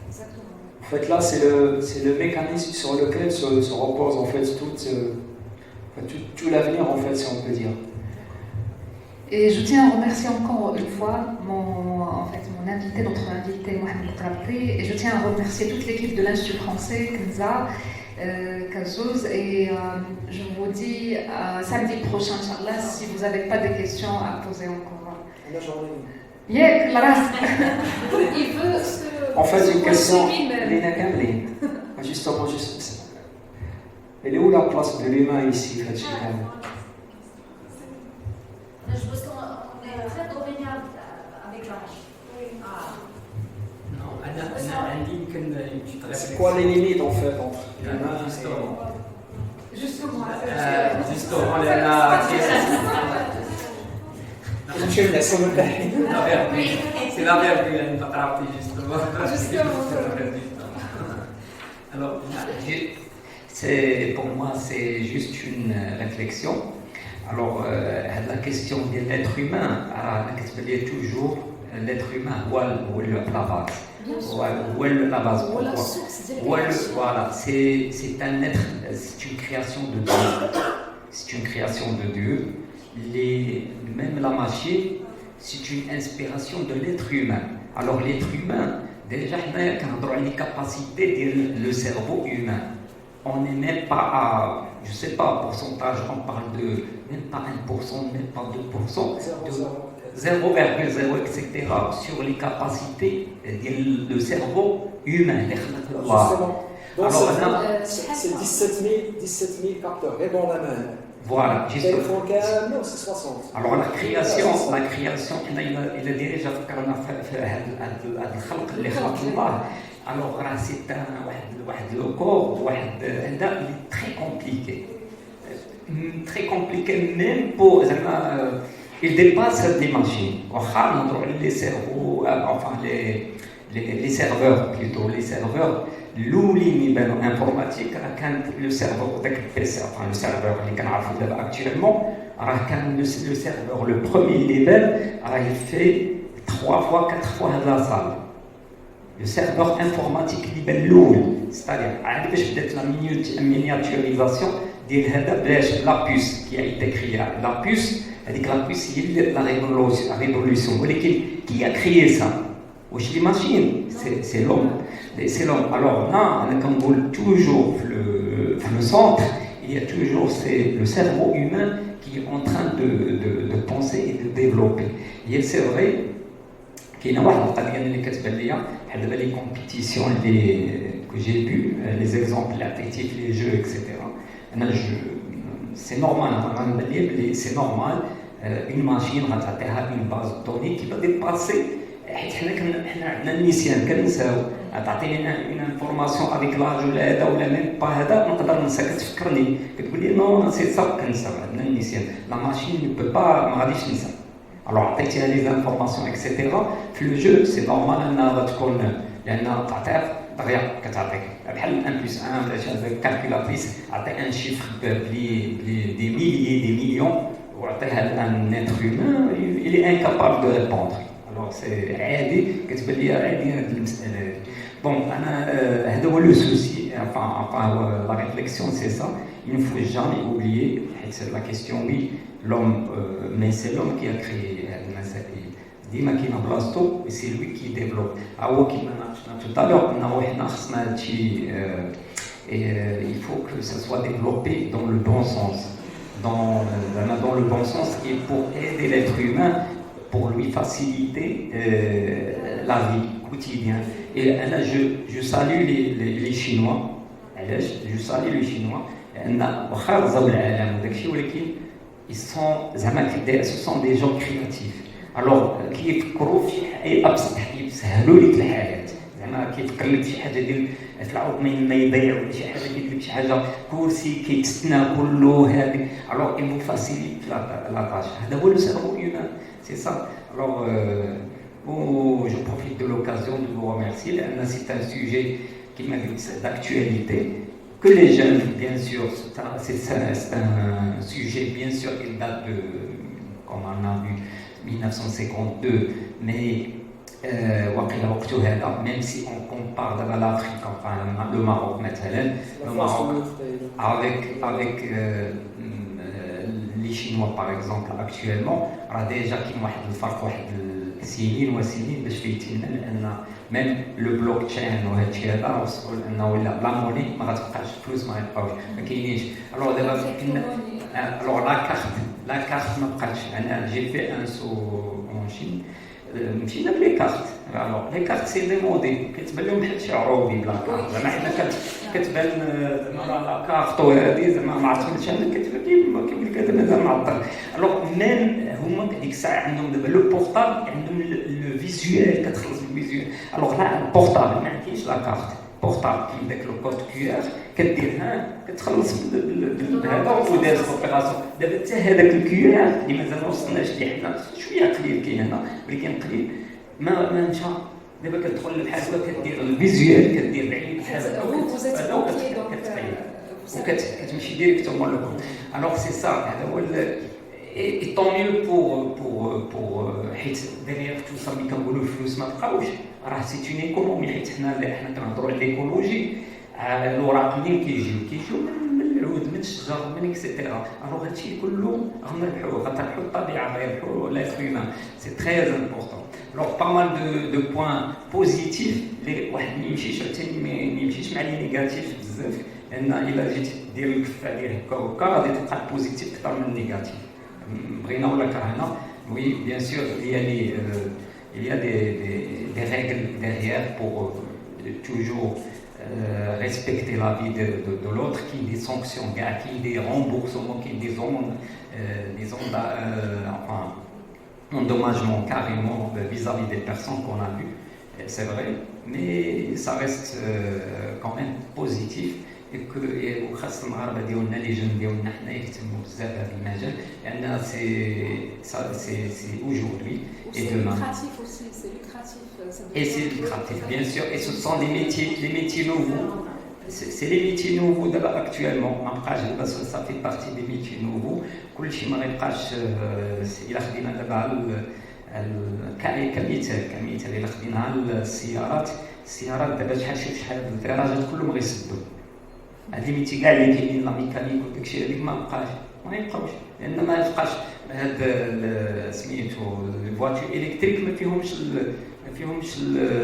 [SPEAKER 5] Exactement.
[SPEAKER 2] En fait, là, c'est le mécanisme sur lequel se repose en fait tout l'avenir, en fait, si on peut dire.
[SPEAKER 1] Et je tiens à remercier encore une fois mon invité, notre invité Mohamed Trabri, et je tiens à remercier toute l'équipe de l'Institut français, Kenza, Kazouz, et je vous dis samedi prochain, Inch'Allah, si vous n'avez pas de questions à poser encore.
[SPEAKER 2] La journée.
[SPEAKER 1] Yeah, la race.
[SPEAKER 5] Il veut se.
[SPEAKER 2] En fait, une question.
[SPEAKER 5] lui-même.
[SPEAKER 2] Lina Kamli. Justement, elle est où la place de l'humain ici, Fatih?
[SPEAKER 3] Je pense qu'on est très dominé avec l'âge.
[SPEAKER 4] Non, عندي يمكن une
[SPEAKER 2] C'est quoi les limites en fait entre l'humain et...
[SPEAKER 5] Justement.
[SPEAKER 4] Justement, c'est la virgule, elle pas rappeler justement. Alors, pour moi, c'est juste une réflexion. Alors, la question de l'être humain, elle est toujours l'être humain, ou la base. Ou la base. Voilà, c'est un être, c'est une création de Dieu. C'est une création de Dieu. Même la machine, c'est une inspiration de l'être humain. Alors l'être humain, déjà, on a une capacité de le cerveau humain. On n'est même pas à, je ne sais pas, pourcentage, on parle de même pas 1%, même pas 2%, 0,0, etc. sur les capacités du cerveau humain.
[SPEAKER 8] Donc c'est 17 000 capteurs, et bon la main.
[SPEAKER 2] Voilà,
[SPEAKER 8] Téléphone câble, c'est 60.
[SPEAKER 2] Alors la création, il a déjà fait alors c'est le corps, il est très compliqué. Très compliqué même pour... il dépasse les machines. Les cerveaux, enfin les serveurs plutôt, les serveurs, l'ouline informatique, le serveur, enfin le serveur actuellement, le serveur, le premier level, il fait 3 fois, 4 fois la salle. Le serveur informatique c'est-à-dire la miniaturisation de la puce qui a été créée. La puce, c'est la révolution. Qui a créé ça? Les machines, c'est l'homme. Alors là, quand on voit toujours le centre, il y a toujours le cerveau humain qui est en train de penser et de développer. Et c'est vrai qu'il y a les compétitions que j'ai vues, les exemples affectifs, les jeux, etc. C'est normal, une machine va une base de données qui va dépasser. حنا النسيان كنساو تعطيني une information avec l'âge ولا هذا ولا même pas هذا نقدر ننسى كتفكرني كتقول لي نو نسيت صح كنسى عندنا النسيان لا ماشين ne peut pas ما غاديش ننسى alors عطيتيها لي زانفورماسيون اكسيتيرا في لو جو سي نورمال انها غتكون لان تعطيها دغيا كتعطيك بحال 1 + 1 ولا شي كالكولاتريس عطي ان شيفر دي مليون وعطيها لان اتر هيومان il est incapable de répondre. Alors c'est عادي كتبان لي عادي هذه المساله. Bon هذا هو لو سوسي enfin la réflexion c'est ça. Il ne faut jamais oublier c'est la question oui l'homme mais c'est l'homme qui a créé هذه المسائل ديما كاين بلاصتو et c'est lui qui développe. هو كيما ناقشنا tout à l'heure قلنا حنا خصنا هادشي et il faut que ça soit développé dans le bon sens. Dans le bon sens et pour aider l'être humain, pour lui faciliter la vie quotidienne. Et là, je salue les Chinois. Je salue les Chinois. Ce sont des gens créatifs. Alors, qui يفكروا في حاجة أبسط يسهلوا لك الحياة. زعما كيفكر لك شي حاجة ديال في العوض ما يضيع ولا شي حاجة كيدير لك شي حاجة كرسي كيتسنى كله هذه. Alors, il vous facilite la tâche. هذا هو le cerveau humain. C'est ça. Alors, je profite de l'occasion de vous remercier. C'est un sujet qui m'a dit d'actualité. Que les jeunes, bien sûr, c'est un sujet, bien sûr, qui date de, comme on a vu, 1952, mais وقيل وقته هذا même si on compare دابا l'Afrique enfin le Maroc مثلا le Maroc avec les Chinois par exemple actuellement راه ديجا كاين واحد الفرق واحد السنين وسنين باش فايتين لان même le blockchain وهذا الشيء هذا وصلوا لانه ولا لا موني ما غتبقاش فلوس ما غيبقاوش ما كاينينش الوغ دابا الوغ لا كارت ما بقاتش انا جي في ان سو اون شين مشينا بلي كارت الوغ لي كارت سي دي مودي كتبان لهم بحال شي عروبي بلا كارت زعما حنا كتبان زعما لا كارت وهذه زعما ما عرفتش انا كتبان كيما لك هذا مازال معطل الوغ ميم هما ديك الساعه عندهم دابا لو بورطابل عندهم لو فيزيوال كتخلص بالفيزيوال الوغ لا بورطابل ما عندكيش لا كارت بورطابل كاين داك لو كود كيو ار كديرها كتخلص بهذا ودير لوبيراسيون دابا حتى هذاك الكيو ار اللي مازال ما وصلناش ليه حنا شويه قليل كاين هنا ولكن قليل ما مشى دابا كتدخل للحاسبه كدير الفيزيوال كدير العين بحال هكا وكتمشي ديريكتومون لو كود الوغ سي سا هذا هو et tant mieux pour حيت derrière tout ça ملي كنقولوا الفلوس ما بقاوش راه سي اون ايكونومي حيت حنا كنهضروا على الايكولوجي الوراق منين كيجيو من العود من الشجر من اكسيتيرا الوغ هادشي كله غنربحوا الطبيعه غيربحوا لافريمان سي تري امبورطون الوغ با مال دو بوين بوزيتيف اللي واحد ما يمشيش حتى ما يمشيش مع لي نيجاتيف بزاف لان الا جيت دير الكفه ديال هكا وهكا غادي تلقى البوزيتيف اكثر من النيجاتيف بغينا ولا كرهنا oui bien sûr il y a des règles derrière pour toujours respecter la vie de l'autre qui des sanctions qui des remboursements qui des ondes enfin endommagements carrément vis-à-vis des personnes qu'on a vues c'est vrai mais ça reste quand même positif وخاصة المغاربة ديالنا لي جون ديالنا حنا يهتموا بزاف بهذا المجال لأن سي aujourd'hui et demain. Et c'est lucratif, bien sûr. Et ce sont les métiers nouveaux. C'est les métiers nouveaux d'abord actuellement. Ça fait partie des métiers nouveaux. كلشي ما غيبقاش إلا خدينا دابا كمثال إلا خدينا السيارات دابا شحال الدراجات كلهم غيسدوا. هاد لي ميتي كاع اللي كاينين لا ميكانيك وداكشي هذيك ما يبقاوش لان ما يبقاش هاد سميتو الفواتور الكتريك ما فيهمش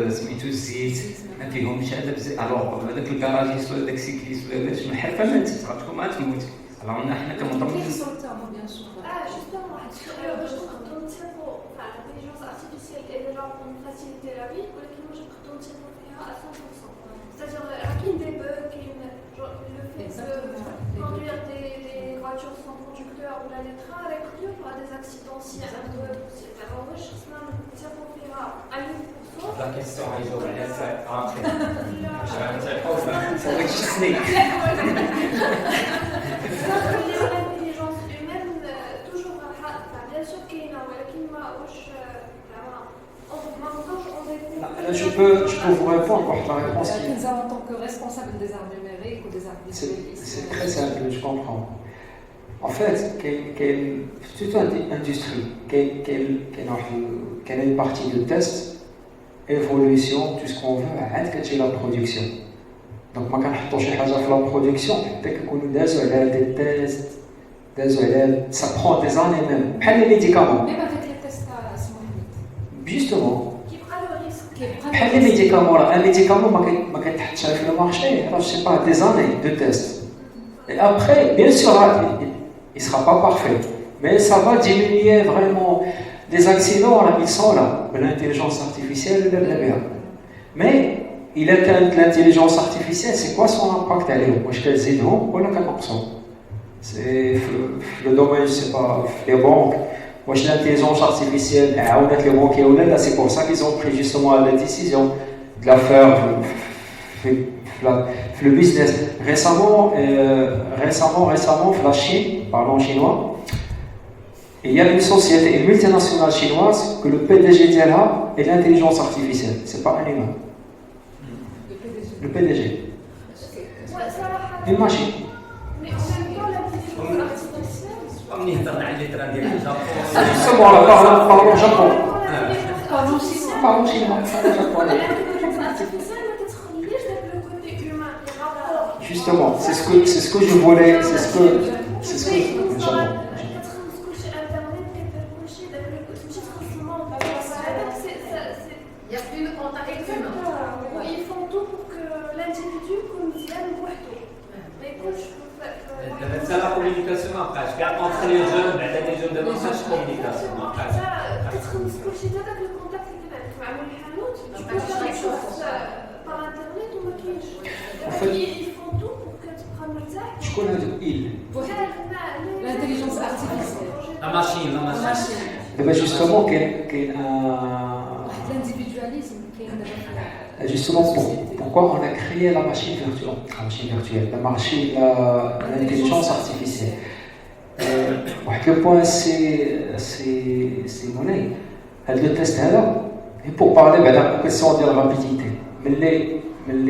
[SPEAKER 2] سميتو الزيت ما فيهمش هذا بزاف الوغ هذاك الكراجيست ولا داك السيكليست ولا باش من حرفه ماتت غتكون ما تموت الوغ حنا كنضربوا
[SPEAKER 7] justement واحد السؤال باش نقدروا نتفقوا مع الانتيليجنس ارتيفيسيال اللي راه فاسيليتي لا في ولكن واش نقدروا نتفقوا فيها 100% c'est-à-dire كاين دي بوغ كاين le fait de conduire des voitures sans conducteur ou les trains avec des accidents si alors واش خصنا نتفقوا فيها 100%.
[SPEAKER 2] La question est aujourd'hui c'est après.
[SPEAKER 7] L'intelligence humaine toujours bien sûr كاينه ولكن ما واش
[SPEAKER 2] Je peux vous répondre par la réponse.
[SPEAKER 5] En tant que responsable des arts numériques ou des arts visuels.
[SPEAKER 2] C'est très simple, je comprends. En fait, c'est toute une industrie, quelle est une partie de test, évolution, tout ce qu'on veut, c'est la production. Donc, moi, quand je fais la production, dès qu'on nous donne des tests, ça prend des années même. Pas les médicaments.
[SPEAKER 5] Même avec les tests à ce moment.
[SPEAKER 2] Justement.
[SPEAKER 7] Qui
[SPEAKER 2] les médicaments, un médicament, sur le marché, je ne sais pas, des années de tests. Et après, bien sûr, il ne sera pas parfait, mais ça va diminuer vraiment les accidents, ils sont là, de l'intelligence artificielle et de l'IA. Mais il atteint de l'intelligence artificielle, c'est quoi son impact à l'eau? Moi, je te le dis, non, ou la 4%. C'est le domaine, je ne sais pas, les banques. Moi, l'intelligence artificielle, là, c'est pour ça qu'ils ont pris justement la décision de la faire le business. Récemment, la Chine, parlons chinois, il y a une société, une multinationale chinoise, que le PDG d'elle est l'intelligence artificielle. Ce n'est pas un humain. Le PDG. Une machine.
[SPEAKER 7] Mais en même temps, l'intelligence artificielle.
[SPEAKER 4] مني هضرنا على اللي ترا ديال الجابون
[SPEAKER 2] Justement, là, parlons Japon.
[SPEAKER 5] Parlons chinois.
[SPEAKER 2] Ça parle chinois, ça va japonais. Justement, c'est ce que je voulais, c'est ce que
[SPEAKER 3] Il y a plus de contact humain.
[SPEAKER 7] Ils font tout pour que l'individu convienne وحده. ما يكونش
[SPEAKER 4] C'est la communication après. Entre les jeunes, les jeunes de message communication après.
[SPEAKER 7] تتخلص كل شيء هذاك الكونتاكت اللي بينك مع الحانوت تقدر تشوف par internet وما كاينش. Ils font tout pour que تبقى مرتاح.
[SPEAKER 2] شكون هذا il
[SPEAKER 5] L'intelligence artificielle.
[SPEAKER 4] La machine.
[SPEAKER 2] دابا جوستومون كاين
[SPEAKER 5] L'individualisme qui est
[SPEAKER 2] justement pourquoi on a créé la machine virtuelle, l'intelligence artificielle. Le point c'est monnaie. Le test là, et pour parler de la question de la rapidité, mais le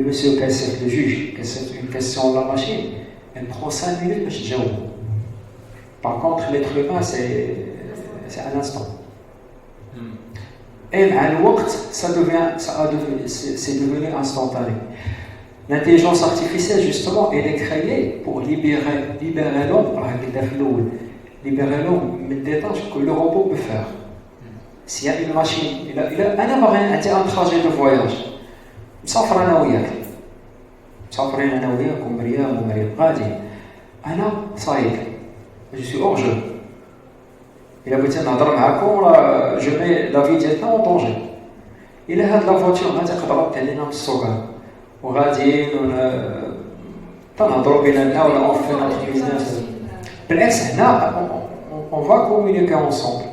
[SPEAKER 2] monsieur KSF, le juge, c'est une question de la machine, elle prend 5 minutes pour se gérer. Par contre, l'être humain, c'est un instant. Et à l'ouest, c'est devenu instantané. L'intelligence artificielle, justement, elle est créée pour libérer l'homme, libérer l'homme des tâches que le robot peut faire. S'il y a une machine, un trajet de voyage. مسافر أنا وياك مسافرين أنا وياك ومريم غادي أنا صايد je suis hors jeu. إلا بغيت نهضر معاكم راه جو مي لا في ديالنا اون دونجي. إلا هاد لا فواتور ما تقدر تعلينا من السوقان وغاديين تنهضروا بيننا ولا اون في نوتر بيزنس. بالعكس هنا اون فا كومونيكي اونسومبل.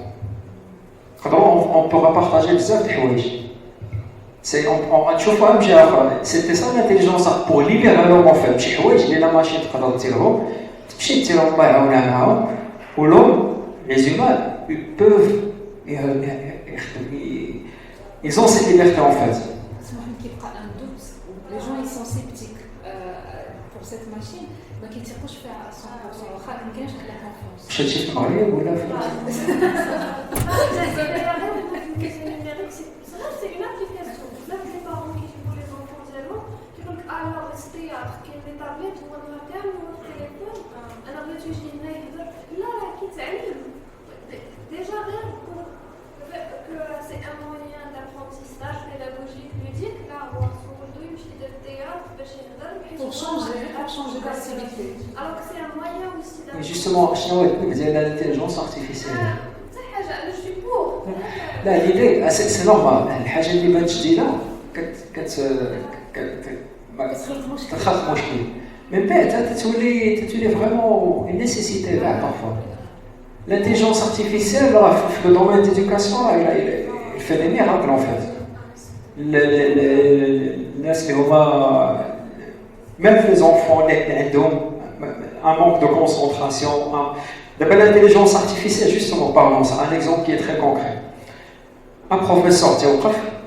[SPEAKER 2] نقدروا اون بوغا بارطاجي بزاف د الحوايج. تشوفوا أهم شيء آخر سيتي سا لانتيليجونس بور ليبيري لوم اون فيت شي حوايج اللي لا ماشين تقدر ديرهم تمشي ديرهم الله يعاونها معاهم ولوم les humains peuvent ils ont cette liberté en fait.
[SPEAKER 5] Les gens ils sont sceptiques pour cette machine ما كيتيقوش فيها 100% واخا ما كاينش la confiance.
[SPEAKER 2] مشيتي في المغرب ولا في
[SPEAKER 7] c'est une application. Même les parents qui jouent les enfants dialogue, qui donc alors rester à les tablettes ou un interne ou un téléphone, un abrégé là qui t'aime. Déjà rien que c'est un moyen d'apprentissage pédagogique ludique là voir sur le dos je dis théâtre
[SPEAKER 5] pour changer d'activité.
[SPEAKER 7] Alors que c'est un moyen aussi
[SPEAKER 2] d'apprentissage. Mais justement, c'est l'intelligence artificielle.
[SPEAKER 7] Je suis pour.
[SPEAKER 2] لا l'idée c'est normal الحاجه اللي بانت جديده كتخلق مشكل من بعد تتولي فريمون une nécessité là parfois. L'intelligence artificielle في le domaine d'éducation il fait des miracles en fait. الناس اللي هما même les enfants اللي عندهم un manque de concentration. D'abord l'intelligence artificielle justement parlons ça un exemple qui est très concret. Un professeur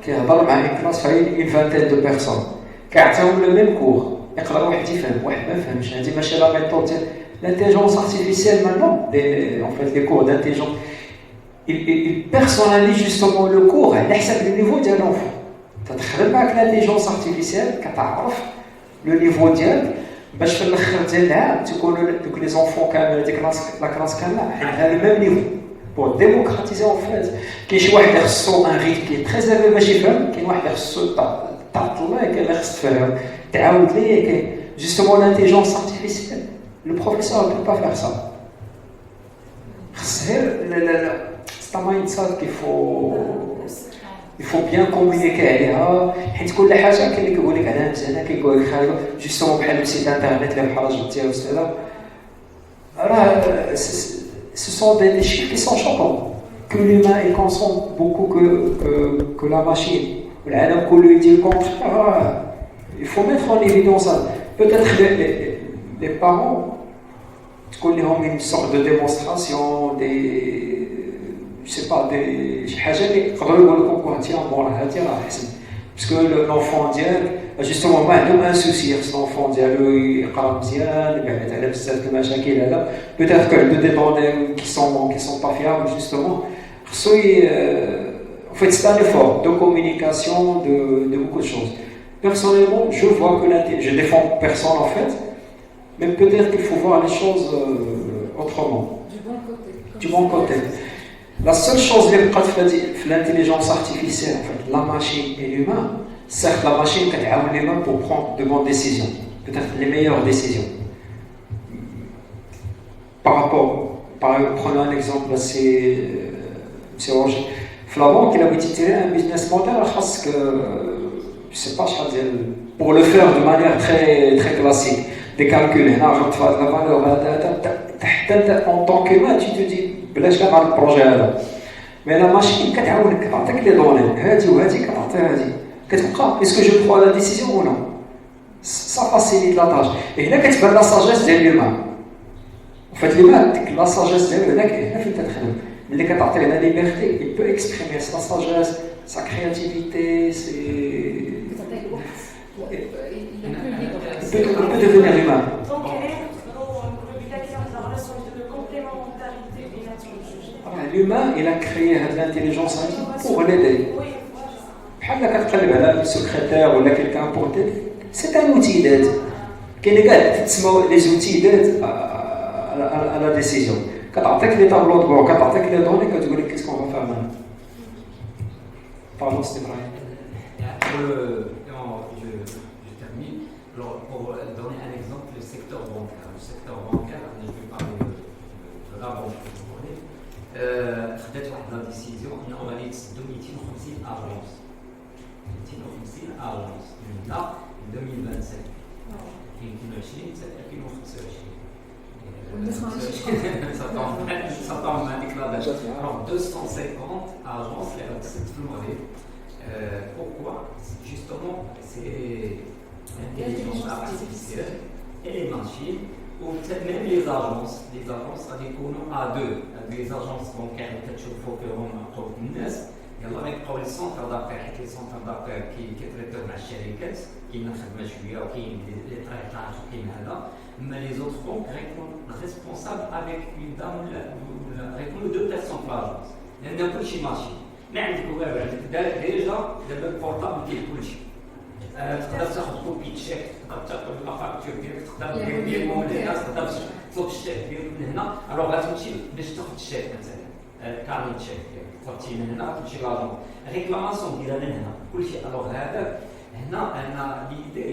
[SPEAKER 2] qui a parlé avec une classe une vingtaine de personnes qui a le même cours يقرا واحد يفهم واحد ما فهمش هذه ماشي لا ميثود. L'intelligence artificielle maintenant en fait les cours d'intelligence il personnalise justement le cours على حسب le niveau ديال l'enfant. تدخل معك l'intelligence artificielle كتعرف le niveau ديالك باش في الاخر ديال العام تكونوا دوك لي زونفون كامل ديك لا كلاس كامله على لو ميم نيفو pour démocratiser en fait. كاين شي واحد خصو ان ريت كي تري زيفي باش يفهم كاين واحد خصو تعطل كاين اللي خص تفهم تعاود ليه كاين justement l'intelligence artificielle le professeur ne peut pas faire ça. خص غير c'est un mindset il faut bien communiquer عليها حيت كل حاجه كاين اللي كيقول لك عليها مزيانه كيقول لك خايبه جوستومون بحال السيت انترنت اللي بحال جبتيها استاذه راه ce sont des chiffres qui sont choquants que l'humain il consomme beaucoup que la machine والعالم كله يدير الكونترير. Il faut mettre en évidence ça. Peut-être les parents تكون لهم une sorte de démonstration des je sais pas des شي حاجه اللي يقدروا يقولوا لكم انت راه هادي راه احسن باسكو l'enfant ديالك justement ما عندهم ان سوسي خص l'enfant ديالو يقرا مزيان يبعد على بزاف المشاكل هذا peut-être que de des données qui sont pas fiables justement خصو en En fait, c'est un effort de communication, de beaucoup de choses. Personnellement, je vois que je défends personne en fait, mais peut-être qu'il faut voir les choses autrement. Du bon côté. La seule chose qui est l'intelligence artificielle, en fait, la machine et l'humain, certes, la machine peut aider l'humain pour prendre de bonnes décisions, peut-être les meilleures décisions. Prenons un exemple, c'est Roger. Flavon, qui a titré un business model, parce que, je ne sais pas, pour le faire de manière très, très classique, des calculs, la valeur, en tant qu'humain, tu te dis, je vais faire le projet. Mais la machine, elle t'aide les données, est-ce que je prends la décision ou non? Ça facilite la tâche. Et là, tu la sagesse de l'humain. En fait, l'humain, la sagesse de l'humain, mais quand tu as la liberté, il peut exprimer sa sagesse, sa créativité, il peut devenir humain.
[SPEAKER 7] Donc, la relation de complémentarité et nature.
[SPEAKER 2] L'humain, il a créé l'intelligence pour l'aider. Quand tu secrétaire ou quelqu'un pour t'aider, c'est un outil d'aide. Les outils d'aide à la décision. Quand tu as les tableaux de bord, quand tu as les données, tu dis qu'est-ce qu'on va faire maintenant. Pardon, c'était vrai.
[SPEAKER 4] Je termine. Alors, pour donner un exemple, le secteur bancaire. Le secteur bancaire, je vais parler de la banque. خدت واحد لا ديسيزيون انه غادي تسدو 250 اجونس 250 اجونس من هنا 2025 2022 حتى 2025 سطام مع ديك لا داج 250 اجونس اللي غتسد في المغرب. Pourquoi? Justement, c'est l'intelligence artificielle et les machines, ou peut-être même les agences غادي يكونوا A2. Les agences bancaires اللي كتشوفوا فيهم عقود الناس يلا غيبقاو لي سونتر دابير، حيت لي سونتر دابير كيتريتيو مع الشركات، كاين الخدمه شويه وكاين لي طريقات وكاين هذا. اما لي زوت بونك غيكون ريسبونسابل افيك اون دام ولا غيكونوا دو بيرسون في لاجونس، لان كلشي ماشي ما عندك والو، عندك ديجا دابا البورطابل كاين كلشي. تقدر تاخذ كوبي تشيك، تقدر تاخذ لا فاكتور ديالك، تقدر دير بيرمون للناس، تقدر تطلب الشيك ديالك من هنا. الوغ غتمشي باش تاخذ الشيك مثلا كارني تشيك ديالك طلبتي من هنا تمشي لاجون ريكلاماسيون ديالها من هنا كلشي. الوغ هذا هنا انا ليدي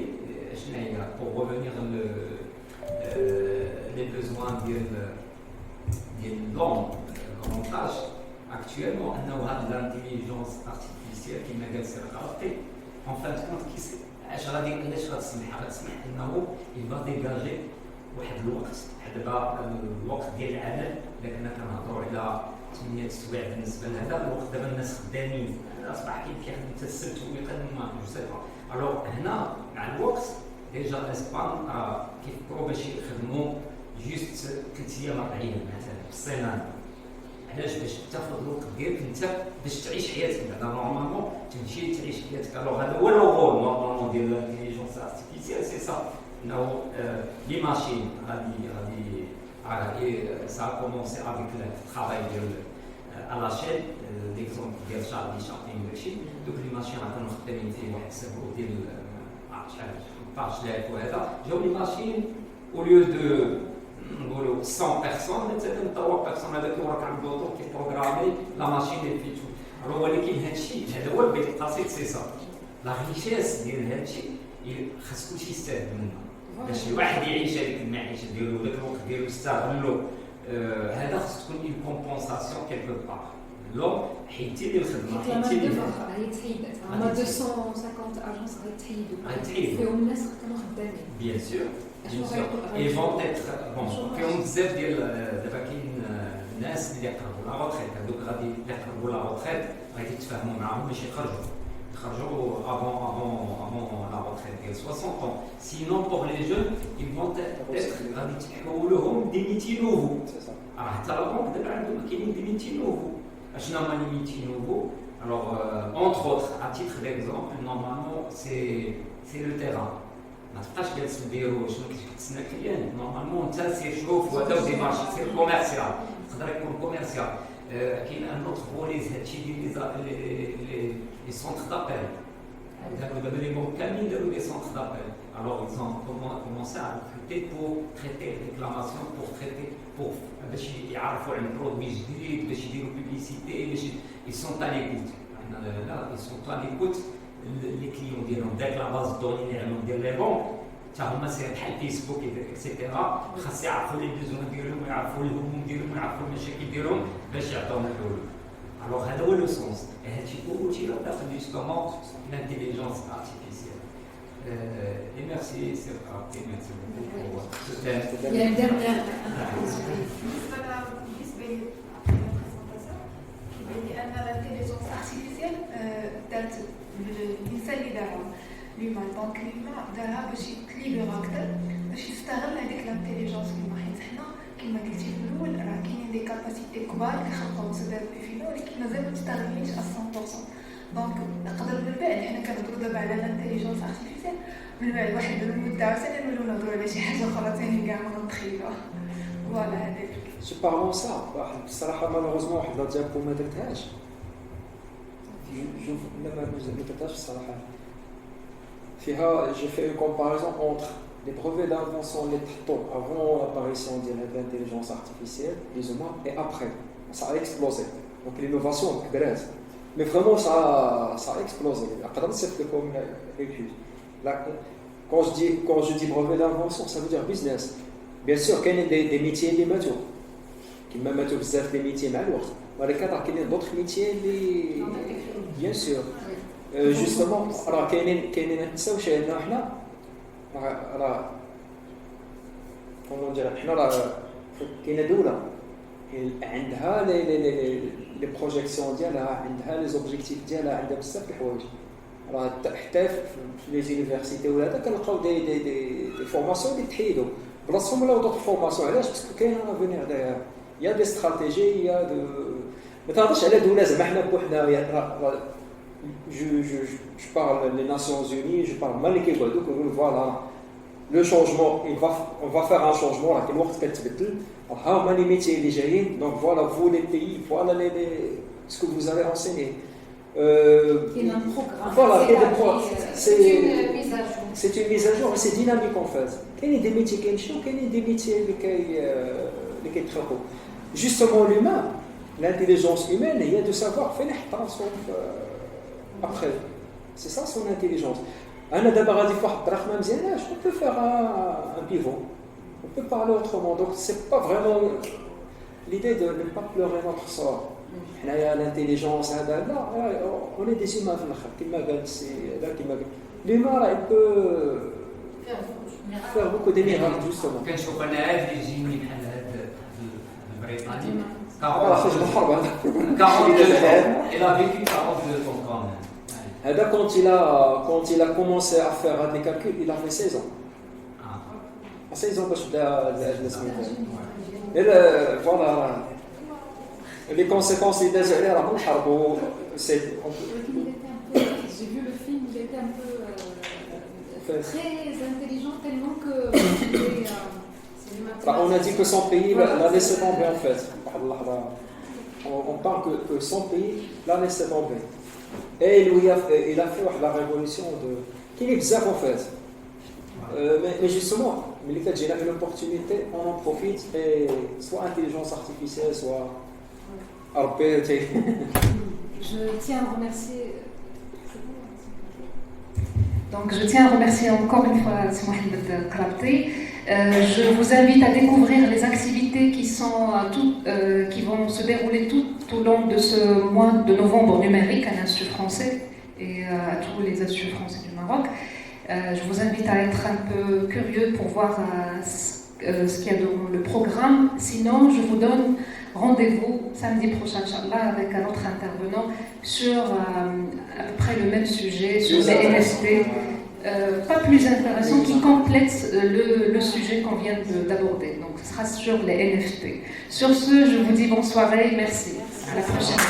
[SPEAKER 4] شنو هي بور ريفونيغ لي بيزوان ديال لون كومونتاج اكطويلمون انه هاد لانتيليجونس ارتيفيسيال كما قال سي رقابتي en fin de compte علاش غتسمح انه يبغى ديجاجي واحد الوقت. دابا الوقت ديال العمل الا كنا كنهضروا على 8 سوايع بالنسبه لهذا الوقت، دابا الناس خدامين اصبح كيخدم حتى السبت ويقدم ما جوسيفا. الوغ هنا مع الوقت ديجا الاسبان كيفكروا باش يخدموا جوست 3 ايام 4 ايام مثلا في السيمانه. علاش؟ باش تاخذ الوقت ديالك انت باش تعيش حياتك. بعدا نورمالمون تمشي تعيش حياتك. الوغ هذا هو لوغول نورمالمون ديال الانتيليجونس ارتيفيسيال، سي سا انه لي ماشين غادي سا كومونسي افيك لو ترافاي ديال على شين ليكزومبل ديال شارلي شابلين داكشي. دوك لي ماشين غنكونوا خدامين فيه واحد السيرفو ديال شحال 14000 وهذا، جاو لي ماشين او ليو دو نقولوا 100 بيرسون مثلا 3 بيرسون هذاك وراك عند البوطون كيبروغرامي لا ماشين اللي فيتو. الوغ ولكن هادشي هذا هو البيت القصيد، سي سا لا ريشيس ديال هادشي خاص كلشي يستافد منها باش الواحد يعيش هذيك المعيشه ديالو وداك الوقت ديالو يستغلو. هذا خاص تكون اون كومبونساسيون كيلكو بار. لو حيدتي لي الخدمه حيدتي لي
[SPEAKER 5] هي تحيدات، هما 250 اجونس غيتحيدوا فيهم الناس كانوا خدامين
[SPEAKER 4] بيان سور. اي فون تيتر بون فيهم بزاف ديال دابا كاين الناس اللي يقربوا لا روتريت، هذوك غادي يقربوا لا روتريت غادي يتفاهموا معاهم باش يخرجوا avant la retraite de 60 ans. Sinon, pour les jeunes, ils vont être des métiers nouveaux. Alors, tu as la banque des métiers nouveaux. Les métiers nouveaux. Alors, entre autres, à titre d'exemple, normalement, c'est le terrain. Normalement, ça c'est chaud, il faut des marchés, c'est commercial. C'est commercial. كاين ان اوتر فولي هادشي ديال لي سونتر دابيل دابا لي بون كاملين داروا لي سونتر دابيل alors ils ont commencé à recruter pour traiter les réclamations pour باش يعرفوا على برودوي جديد باش يديروا بوبليسيتي باش ils sont à l'écoute là ils sont à l'écoute les clients ديالهم داك لا باز دوني اللي عندهم ديال لي بون حتى هما سير بحال فيسبوك اكسيتيرا خاص يعرفوا لي بيزون ديالهم ويعرفوا الهموم ديالهم ويعرفوا المشاكل ديالهم باش يعطيوهم الحلول. الوغ هذا هو لو سونس هادشي كلشي راه داخل جوستومون لانتيليجونس ارتيفيسيال. اي ميرسي سير ابي ميرسي بوكو
[SPEAKER 9] بالنسبه لي ان الانتيليجونس ارتيفيسيال دارت الانسان اللي دارها ليومان دونك ليومان دارها باش يتليبرا اكثر باش يستغل هذيك الانتيليجونس ليومان حيت حنا كما قلتي في الاول راه كاينين دي كاباسيتي كبار اللي خلقوا سبب فينا ولكن مازال ما مستغلينش 100%. دونك نقدر من بعد حنا كنهضروا دابا على الانتيليجونس ارتيفيسيال من بعد واحد المده عاوتاني نولوا نهضروا على شي حاجه اخرى ثاني كاع ما نتخيلوها. فوالا هذاك
[SPEAKER 8] سي بارلون سا واحد الصراحه مالوغوزمون واحد لا ديابو ما درتهاش ما درتهاش الصراحه فيها جي في اون كومباريزون اونتر les brevets d'invention les tôt avant l'apparition de l'intelligence artificielle plus ou moins et après ça a explosé donc l'innovation grâce mais vraiment ça a explosé après c'est comme là quand je dis brevet d'invention ça veut dire business bien sûr qu'il y a des métiers qui matures qui même matures بزاف des métiers مع الوقت ولكن راه كاينين d'autres métiers اللي bien sûr justement راه كاينين ما نساوش عندنا حنا راه كومون ندير حنا راه كاينه دوله عندها لي بروجيكسيون ديالها عندها لي زوبجيكتيف ديالها عندها بزاف د الحوايج راه حتى في لي زونيفرسيتي ولا هذا كنلقاو دي فورماسيون اللي تحيدوا بلاصتهم ولاو دوك فورماسيون علاش باسكو كاين افونير داير يا دي استراتيجي يا دو ما تهضرش على دوله زعما حنا بوحدنا je parle des Nations Unies, je parle Maliki Guadouk, voilà, le changement, on va faire un changement, là, quel waqt qu'elle how many métiers les jaïs, donc voilà, vous les pays, voilà ce que vous avez enseigné.
[SPEAKER 5] Il y a un programme.
[SPEAKER 8] Voilà,
[SPEAKER 3] c'est une mise à jour.
[SPEAKER 8] C'est une mise à jour, c'est dynamique en fait. Quel est des métiers qui sont, quel est des métiers qui sont justement l'humain, l'intelligence humaine, il y a de savoir faire attention. Après, c'est ça son intelligence. On peut faire un pivot, on peut parler autrement. Donc c'est pas vraiment l'idée de ne pas pleurer notre sort. L'intelligence, on est des humains. L'humain, il peut faire beaucoup de miracles justement.
[SPEAKER 4] Il a vécu 42 ans quand même.
[SPEAKER 8] Quand il a commencé à faire des calculs, il avait 16 ans. À 16 ans, voilà. Les conséquences, c'est désolé,
[SPEAKER 5] j'ai vu le film, il était un peu très intelligent, tellement que
[SPEAKER 8] on a dit que son pays l'a laissé tomber en fait. On parle que son pays l'a laissé tomber. Et il a fait la révolution qui est bizarre en fait. Mais justement, j'ai une opportunité, on en profite, et soit intelligence artificielle, soit RP.
[SPEAKER 5] Je tiens à remercier.
[SPEAKER 1] Donc je tiens à remercier encore une fois Mohamed Krabti. Je vous invite à découvrir les activités qui vont se dérouler tout au long de ce mois de novembre numérique à l'Institut français et à tous les instituts français du Maroc. Je vous invite à être un peu curieux pour voir ce qu'il y a dans le programme. Sinon, je vous donne rendez-vous samedi prochain, Inch'Allah, avec un autre intervenant sur à peu près le même sujet, sur les NFT. Pas plus intéressant, qui complète le sujet qu'on vient d'aborder. Donc, ce sera sur les NFT. Sur ce, je vous dis bonne soirée, merci. À la prochaine.